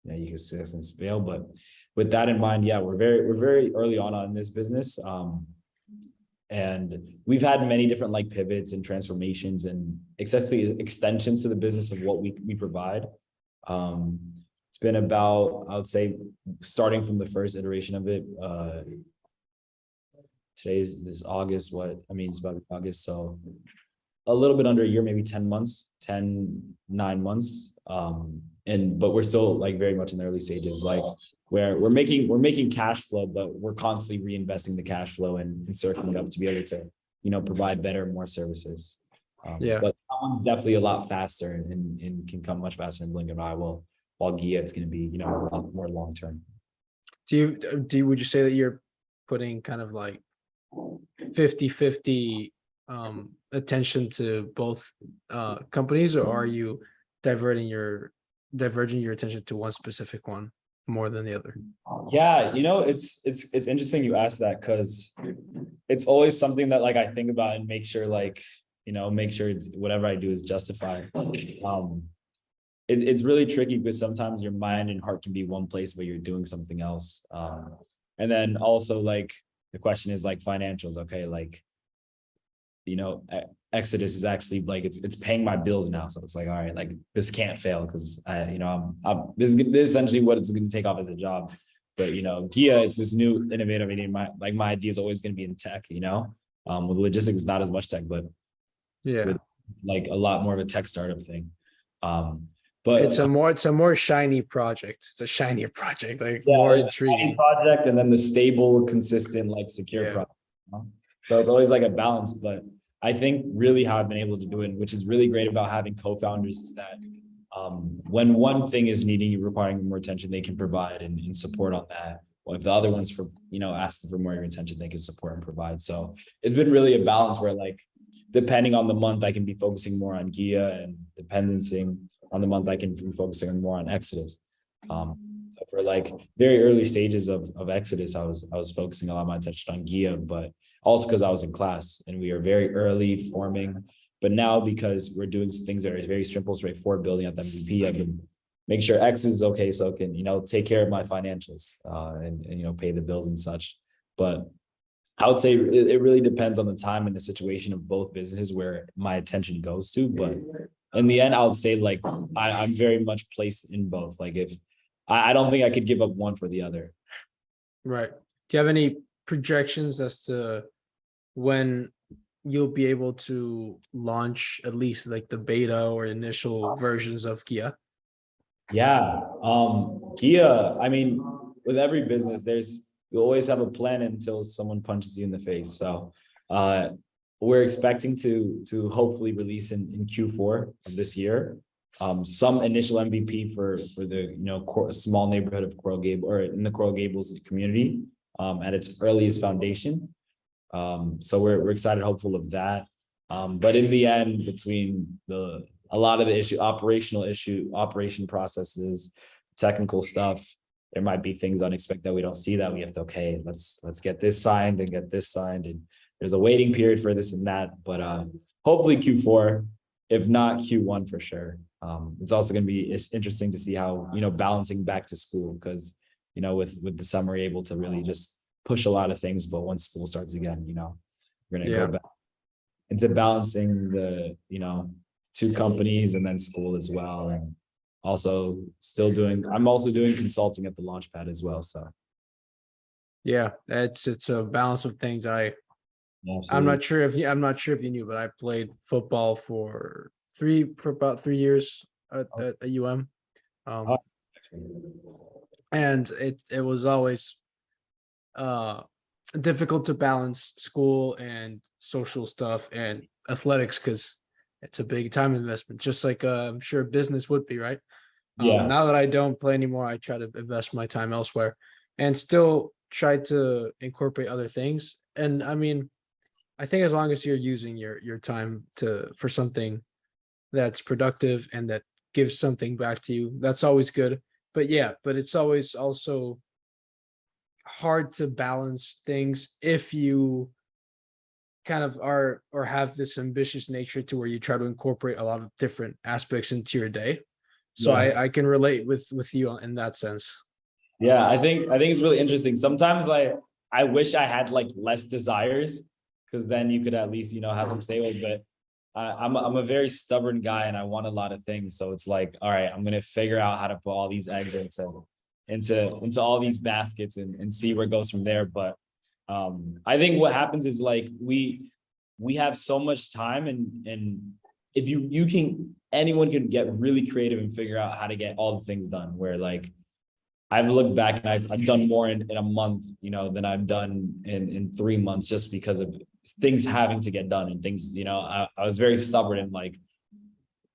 you can success and fail. But with that in mind, yeah, we're very early on this business. And we've had many different like pivots and transformations and essentially extensions to the business of what we provide. It's been about, I would say, starting from the first iteration of it. This August, it's about August. So a little bit under a year, maybe 9 months. But we're still like very much in the early stages, like where we're making cash flow, but we're constantly reinvesting the cash flow and circling it up to be able to, provide better, more services. But that one's definitely a lot faster and can come much faster in blink of an eye. While Guia, it's going to be, a lot more long-term. Would you say that you're putting kind of like 50-50 attention to both companies, or are you diverging your attention to one specific one more than the other? Yeah, it's interesting you asked that, because it's always something that like I think about and make sure it's, whatever I do is justified. It's really tricky because sometimes your mind and heart can be one place, but you're doing something else. And then also like the question is like financials. Okay, like Exodus is actually like it's paying my bills now, so it's like, all right, like this can't fail because this is essentially what it's going to take off as a job. But Guia, it's this new innovative idea. My idea is always going to be in tech. With logistics, it's not as much tech, but with like a lot more of a tech startup thing. But it's a more shiny project. It's a shinier project, like more intriguing project, and then the stable, consistent, like secure project. So it's always like a balance. But I think really how I've been able to do it, which is really great about having co-founders, is that when one thing is requiring more attention, they can provide and support on that. Well, if the other one's for asking for more of your attention, they can support and provide. So it's been really a balance where, like, depending on the month, I can be focusing more on Guia, and dependencing on the month, I can be focusing on more on Exodus. So for like very early stages of Exodus, I was focusing a lot of my attention on Guia, but also because I was in class and we are very early forming. But now, because we're doing things that are very simple, straightforward, building up MVP, I can make sure X is okay, so I can take care of my financials and pay the bills and such. But I would say it really depends on the time and the situation of both businesses where my attention goes to. But in the end, I would say like I'm very much placed in both. Like if I don't think I could give up one for the other. Right. Do you have any projections as to when you'll be able to launch at least like the beta or initial versions of Guia? Yeah. Guia, I mean, with every business, you always have a plan until someone punches you in the face. So uh we're expecting to hopefully release in Q4 of this year. Some initial MVP for the small neighborhood of Coral Gables, or in the Coral Gables community, at its earliest foundation. So we're excited, hopeful of that. But in the end, between a lot of the operation processes, technical stuff, there might be things unexpected that we don't see, that we have to, okay, let's get this signed and get this signed. And there's a waiting period for this and that, but hopefully Q4, if not Q1 for sure. It's also going to be interesting to see how, balancing back to school, because, with the summer, we're able to really just push a lot of things. But once school starts again, we're going to go back into balancing the, two companies and then school as well. And also I'm also doing consulting at the Launchpad as well. So Yeah, it's a balance of things. I'm absolutely. I'm not sure if you knew, but I played football for about 3 years at UM. Oh, And it was always difficult to balance school and social stuff and athletics, because it's a big time investment, just like I'm sure business would be, right? yeah. Now that I don't play anymore, I try to invest my time elsewhere and still try to incorporate other things. And I mean, I think as long as you're using your time for something that's productive and that gives something back to you, that's always good. But yeah, but it's always also hard to balance things if you kind of are or have this ambitious nature to where you try to incorporate a lot of different aspects into your day. So Yeah. I can relate with you in that sense. Yeah, I think it's really interesting. Sometimes like I wish I had like less desires, because then you could at least, have them stable. But I'm a very stubborn guy and I want a lot of things. So it's like, all right, I'm gonna figure out how to put all these eggs into all these baskets and see where it goes from there. But I think what happens is like we have so much time, and if anyone can get really creative and figure out how to get all the things done, where like I've looked back and I've done more in a month, than I've done in 3 months, just because of things having to get done and things, I was very stubborn, and like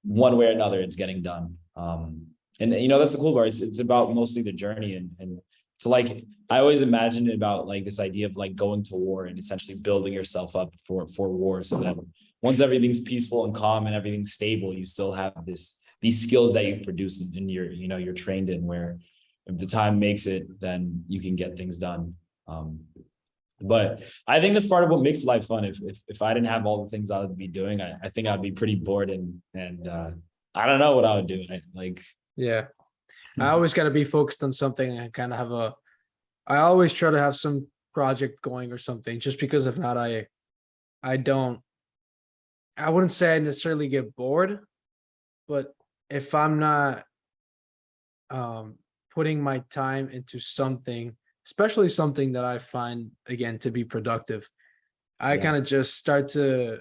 one way or another, it's getting done. And that's the cool part. It's about mostly the journey, and it's like I always imagined about like this idea of like going to war and essentially building yourself up for war, so that once everything's peaceful and calm and everything's stable, you still have these skills that you've produced and you're trained in, where if the time makes it, then you can get things done. But I think that's part of what makes life fun. If I didn't have all the things I would be doing, I think I'd be pretty bored, and I don't know what I would do. Yeah. I always got to be focused on something and kind of I always try to have some project going or something, just because if not, I don't, I wouldn't say I necessarily get bored, but if I'm not putting my time into something, especially something that I find again to be productive, I Yeah. kind of just start to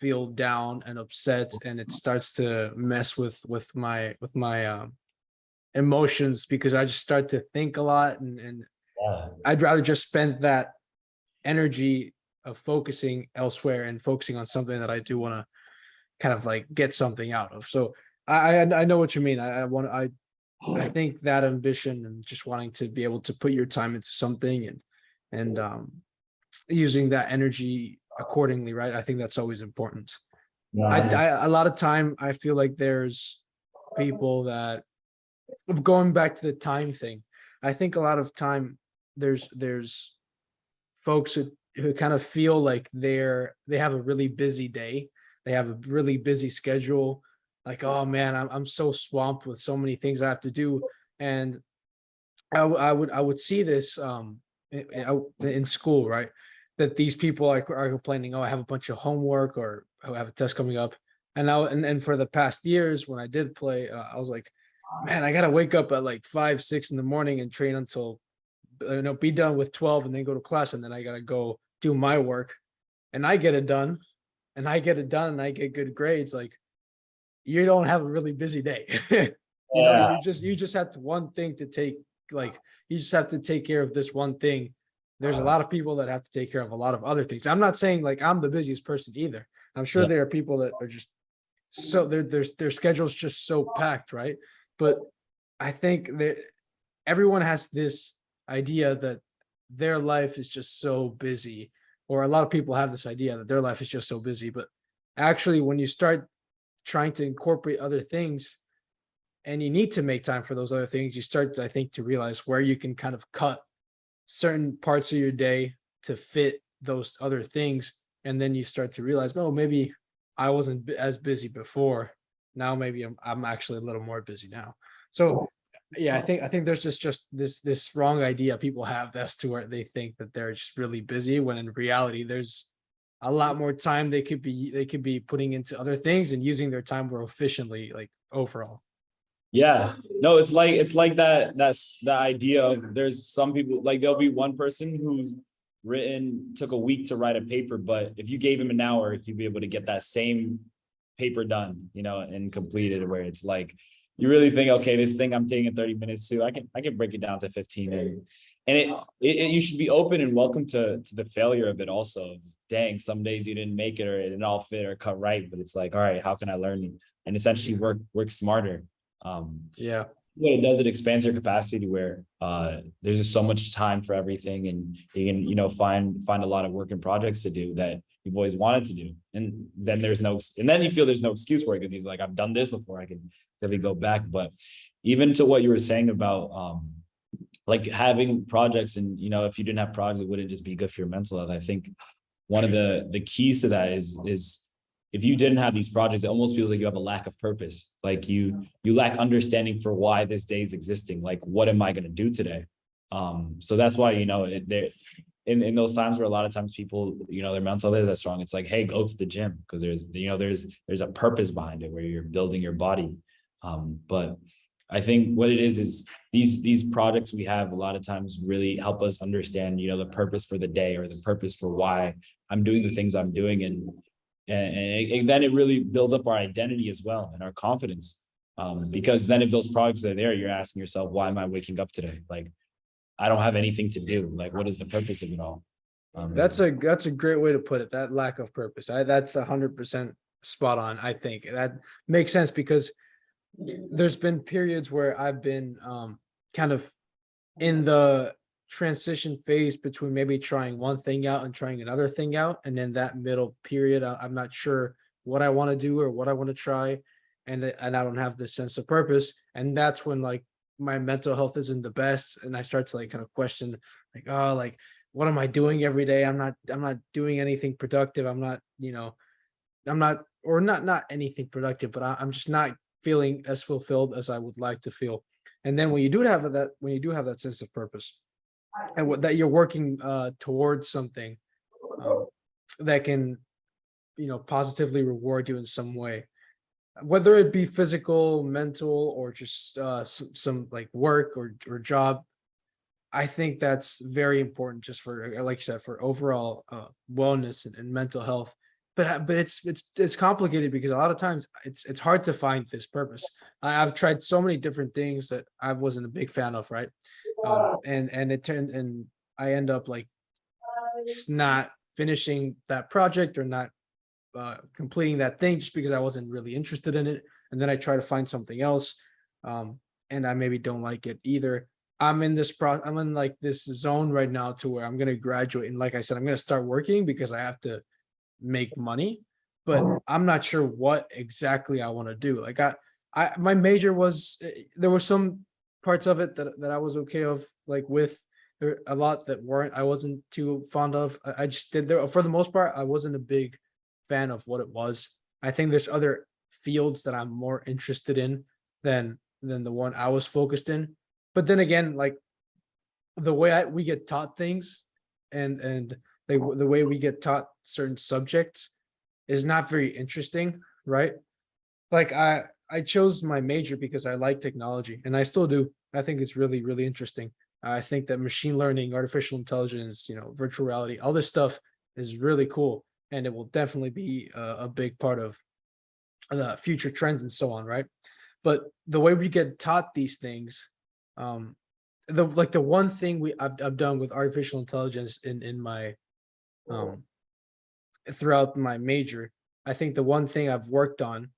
feel down and upset, and it starts to mess with my emotions, because I just start to think a lot, and Yeah. I'd rather just spend that energy of focusing elsewhere and focusing on something that I do want to kind of like get something out of. So I know what you mean. I think that ambition and just wanting to be able to put your time into something and using that energy accordingly, right? I think that's always important. Yeah. A lot of time I feel like there's people that, going back to the time thing, I think a lot of time there's folks who kind of feel like they have a really busy day, they have a really busy schedule, like, oh man, I'm so swamped with so many things I have to do. And I would see this in school, right? That these people are complaining, oh, I have a bunch of homework, or I have a test coming up. And for the past years when I did play, I was like, man, I gotta wake up at like 5, 6 in the morning and train until be done with 12 and then go to class, and then I gotta go do my work, and I get it done, and I get it done, and I get good grades. Like, you don't have a really busy day. Yeah, You just have to one thing to take, like, you just have to take care of this one thing. There's a lot of people that have to take care of a lot of other things. I'm not saying like I'm the busiest person either. I'm sure yeah, there are people that are just so their schedule's just so packed, right? But I think that everyone has this idea that their life is just so busy, or a lot of people have this idea that their life is just so busy. But actually, when you start trying to incorporate other things and you need to make time for those other things, you start to, I think, to realize where you can kind of cut certain parts of your day to fit those other things. And then you start to realize, oh, maybe I wasn't as busy before. Now maybe I'm actually a little more busy now. So yeah, I think there's just this wrong idea people have as to where they think that they're just really busy, when in reality there's a lot more time they could be putting into other things and using their time more efficiently, like overall. yeah. No, it's like that's the idea of there's some people like there'll be one person who written took a week to write a paper, but if you gave him an hour, he'd be able to get that same paper done, and completed. Where it's like you really think, okay, this thing I'm taking 30 minutes to, I can break it down to 15, and you should be open and welcome to the failure of it also. Dang, some days you didn't make it or it didn't all fit or cut right, but it's like, all right, how can I learn and essentially work smarter? Yeah. What it does, it expands your capacity to where there's just so much time for everything, and you can find a lot of work and projects to do that you've always wanted to do, and then you feel there's no excuse for it because you're like, I've done this before, I can really go back. But even to what you were saying about like having projects, and if you didn't have projects, would it just be good for your mental health? I think one of the keys to that is if you didn't have these projects, it almost feels like you have a lack of purpose. Like you lack understanding for why this day is existing. Like, what am I going to do today? So that's why, in those times where a lot of times people, their mental health is that strong. It's like, hey, go to the gym because there's a purpose behind it where you're building your body. But I think what it is these projects we have a lot of times really help us understand, the purpose for the day or the purpose for why I'm doing the things I'm doing. And then it really builds up our identity as well and our confidence. Because then if those projects are there, you're asking yourself, why am I waking up today? Like, I don't have anything to do. Like, what is the purpose of it all? That's a great way to put it. That lack of purpose. That's 100% spot on. I think that makes sense because there's been periods where I've been kind of in the transition phase between maybe trying one thing out and trying another thing out, and then that middle period, I'm not sure what I want to do or what I want to try, and I don't have this sense of purpose, and that's when like my mental health isn't the best, and I start to like kind of question like, oh, like what am I doing every day? I'm not doing anything productive. I'm not, or not anything productive, but I'm just not feeling as fulfilled as I would like to feel. And then when you do have that sense of purpose, and that you're working towards something that can, positively reward you in some way, whether it be physical, mental, or just some like work or job. I think that's very important just for, like you said, for overall wellness and mental health. But it's complicated because a lot of times it's hard to find this purpose. I've tried so many different things that I wasn't a big fan of, right? And I end up like just not finishing that project or not completing that thing just because I wasn't really interested in it. And then I try to find something else, and I maybe don't like it either. I'm in like this zone right now to where I'm gonna graduate, and like I said, I'm gonna start working because I have to make money, but I'm not sure what exactly I want to do. Like I my major was there were some parts of it that I was okay of, like with there a lot that weren't, I wasn't too fond of. I just did there for the most part. I wasn't a big fan of what it was. I think there's other fields that I'm more interested in than the one I was focused in. But then again, like the way we get taught things, and the way we get taught certain subjects is not very interesting, right? Like I chose my major because I like technology, and I still do. I think it's really, really interesting. I think that machine learning, artificial intelligence, virtual reality, all this stuff is really cool, and it will definitely be a big part of the future trends and so on, right? But the way we get taught these things, um, the one thing I've done with artificial intelligence in my um throughout my major, I think the one thing I've worked on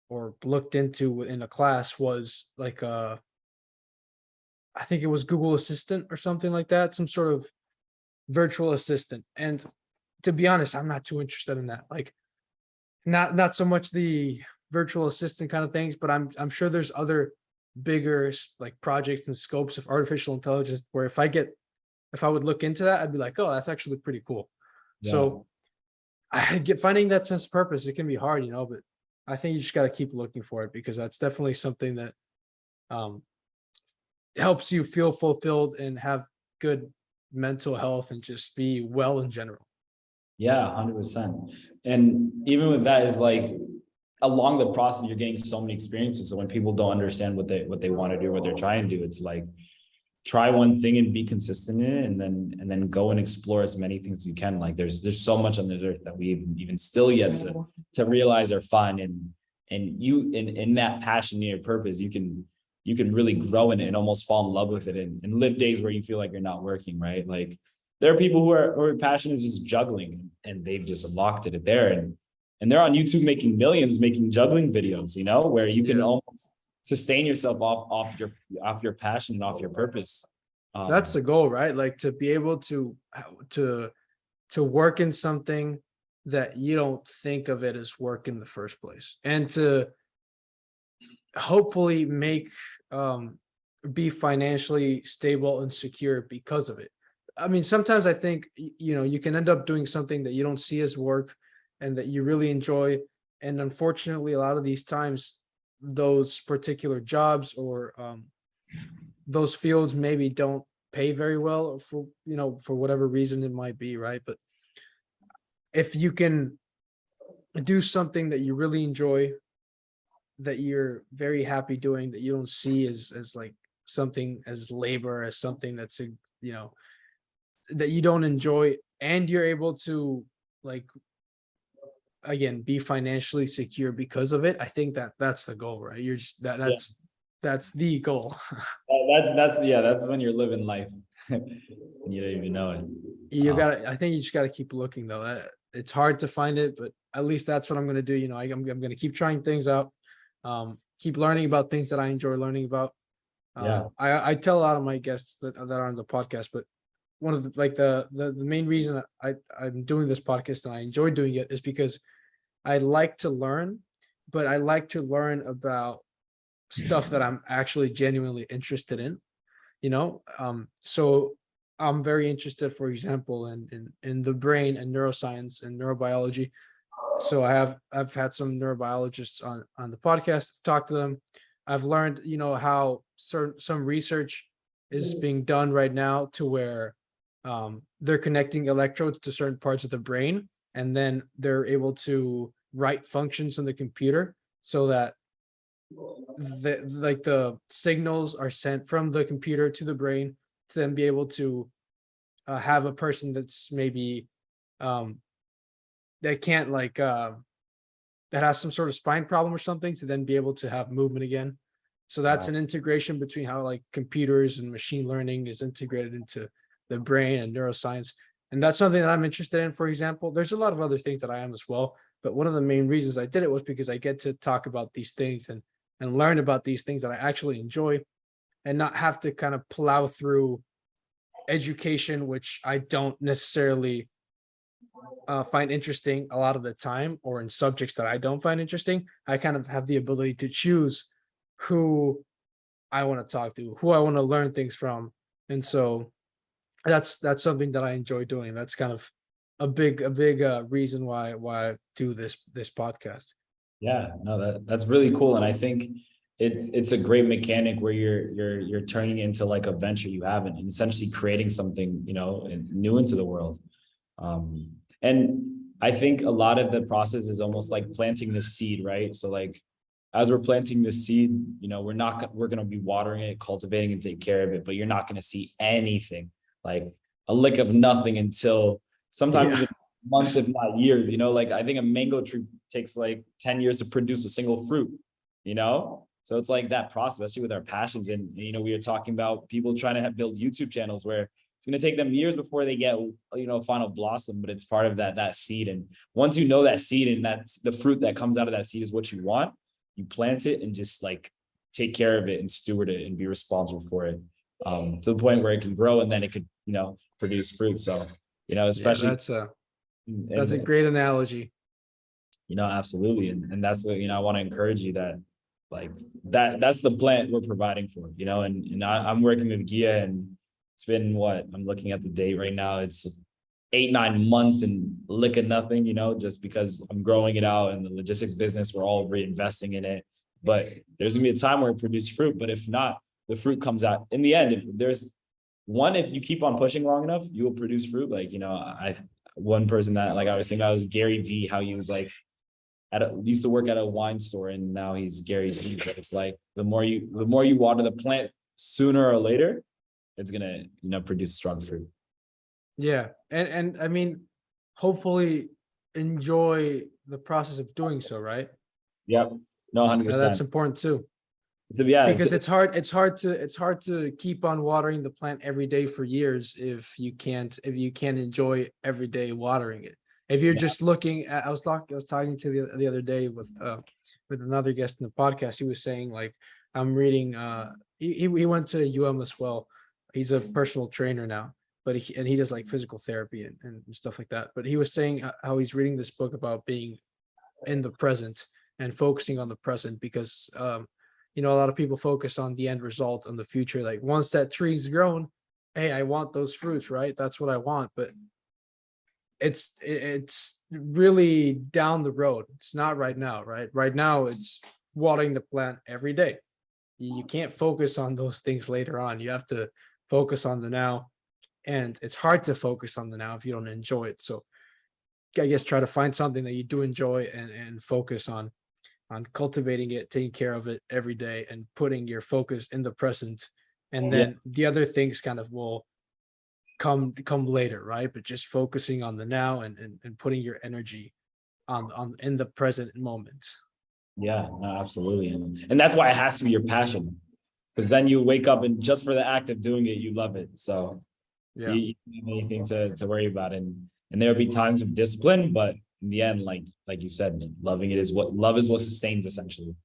or looked into in a class was like I think it was Google Assistant or something like that, some sort of virtual assistant. And to be honest, I'm not too interested in that. Like not so much the virtual assistant kind of things, but I'm sure there's other bigger like projects and scopes of artificial intelligence where if I would look into that, I'd be like, oh, that's actually pretty cool. Yeah. So I get finding that sense of purpose. It can be hard, but I think you just got to keep looking for it because that's definitely something that um, helps you feel fulfilled and have good mental health and just be well in general. Yeah, 100%. And even with that is like along the process, you're getting so many experiences. So when people don't understand what they want to do, what they're trying to do, it's like try one thing and be consistent in it, and then go and explore as many things as you can. Like there's so much on this earth that we even still yet to realize are fun, and you in that passion and your purpose, you can really grow in it and almost fall in love with it, and live days where you feel like you're not working, right? Like there are people who are passionate just juggling, and they've just locked it there, and they're on YouTube making millions making juggling videos, where you can almost sustain yourself off your passion and off your purpose. That's the goal, right? Like to be able to work in something that you don't think of it as work in the first place, and to hopefully be financially stable and secure because of it. I mean, sometimes I think you can end up doing something that you don't see as work and that you really enjoy, and unfortunately a lot of these times those particular jobs or those fields maybe don't pay very well for whatever reason it might be, right? But if you can do something that you really enjoy, that you're very happy doing, that you don't see as like something as labor, as something that's you know that you don't enjoy, and you're able to, like, again, be financially secure because of it, I think that's the goal, right? You're just that's the goal. That's when you're living life. And you don't even know it. I think you just gotta keep looking though. It's hard to find it, but at least that's what I'm gonna do. I'm gonna keep trying things out, keep learning about things that I enjoy learning about. Yeah. I tell a lot of my guests that are on the podcast, but one of the main reason I'm doing this podcast and I enjoy doing it is because I like to learn, but I like to learn about stuff that I'm actually genuinely interested in, so I'm very interested, for example, in the brain and neuroscience and neurobiology. So I've had some neurobiologists on the podcast, talk to them. I've learned, how some research is being done right now to where they're connecting electrodes to certain parts of the brain, and then they're able to write functions in the computer so that the signals are sent from the computer to the brain to then be able to have a person that's maybe that can't that has some sort of spine problem or something to then be able to have movement again. So that's an integration between how like computers and machine learning is integrated into the brain and neuroscience. And that's something that I'm interested in, for example. There's a lot of other things that I am as well. But one of the main reasons I did it was because I get to talk about these things and learn about these things that I actually enjoy, and not have to kind of plow through education, which I don't necessarily find interesting a lot of the time, or in subjects that I don't find interesting. I kind of have the ability to choose who I want to talk to, who I want to learn things from. And so that's something that I enjoy doing. That's kind of a big reason why I do this podcast. Yeah, no, that's really cool. And I think it's a great mechanic where you're turning into like a venture you have and essentially creating something, new into the world. And I think a lot of the process is almost like planting the seed, right? So like as we're planting the seed, we're going to be watering it, cultivating and take care of it, but you're not going to see anything, like a lick of nothing, until sometimes even months, if not years. Like I think a mango tree takes like 10 years to produce a single fruit, so it's like that process, especially with our passions. And we were talking about people trying to build YouTube channels where it's going to take them years before they get a final blossom, but it's part of that seed. And once you know that seed, and that's the fruit that comes out of that seed is what you want, you plant it and just like take care of it and steward it and be responsible for it, to the point where it can grow and then it could produce fruit. So especially that's a great analogy. Absolutely. And that's what I want to encourage you, that like that's the plant we're providing for, and I'm working with Guia, and it's been I'm looking at the date right now, it's 8-9 months and lick of nothing, just because I'm growing it out, and the logistics business, we're all reinvesting in it. But there's gonna be a time where it produces fruit, but if not, the fruit comes out in the end. If you keep on pushing long enough, you will produce fruit. Like, one person that like I was thinking about was Gary V, how he was like used to work at a wine store, and now he's Gary V. But it's like the more you water the plant, sooner or later, it's gonna produce strong fruit. Yeah, and I mean, hopefully enjoy the process of doing so, right? Yep. No, 100%. That's important too. Because it's hard to keep on watering the plant every day for years if you can't enjoy every day watering it. If you're just looking at, I was talking to the other day with another guest in the podcast. He was saying, like, I'm reading, he went to UM as well. He's a personal trainer now, but he does like physical therapy and stuff like that. But he was saying how he's reading this book about being in the present and focusing on the present, because a lot of people focus on the end result, on the future. Like, once that tree's grown, hey, I want those fruits, right? That's what I want. But it's really down the road. It's not right now, right? Right now, it's watering the plant every day. You can't focus on those things later on. You have to focus on the now. And it's hard to focus on the now if you don't enjoy it. So I guess try to find something that you do enjoy and focus on cultivating it, taking care of it every day, and putting your focus in the present. And then the other things kind of will come later, right? But just focusing on the now and putting your energy on in the present moment. Yeah, no, absolutely. And that's why it has to be your passion, because then you wake up and just for the act of doing it, you love it. So you don't have anything to worry about. And there'll be times of discipline, but in the end, like you said, loving it is what sustains, essentially.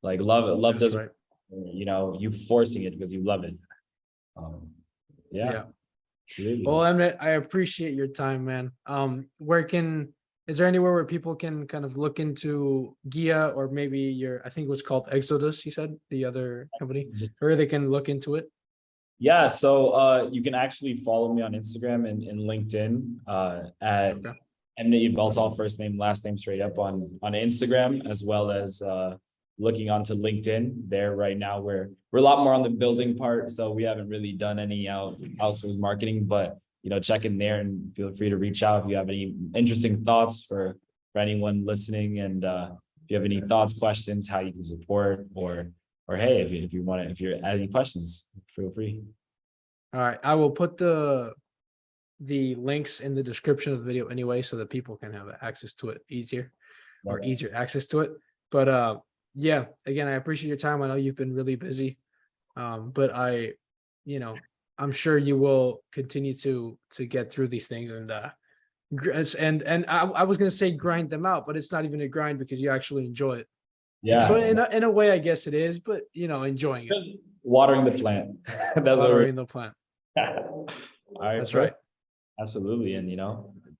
Like love doesn't, you forcing it because you love it. Yeah. Absolutely. Well, Emnet, I appreciate your time, man. Is there anywhere where people can kind of look into Guia, or maybe I think it was called Exodus, you said, the other company, where they can look into it? Yeah, so you can actually follow me on Instagram and LinkedIn at Emnet Yebeltal, first name, last name, straight up on Instagram, as well as looking onto LinkedIn. There right now, we're a lot more on the building part, so we haven't really done any outsourced marketing, but check in there and feel free to reach out if you have any interesting thoughts for anyone listening. And if you have any thoughts, questions, how you can support, or hey, if you're at any questions, feel free. All right, I will put the links in the description of the video anyway, so that people can have access to it easier access to it. But yeah, again, I appreciate your time. I know you've been really busy, but I'm sure you will continue to get through these things, and I was gonna say grind them out, but it's not even a grind because you actually enjoy it. Yeah. So in a way, I guess it is, but enjoying it. Watering the plant. That's watering the plant. All right. That's right. Absolutely. And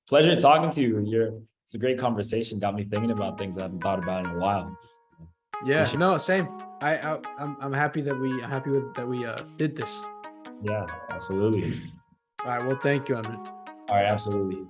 pleasure talking to you. It's a great conversation. Got me thinking about things I haven't thought about in a while. Yeah, no, same. I'm happy that we did this. Yeah, absolutely. All right, well, thank you, Emnet. All right, absolutely.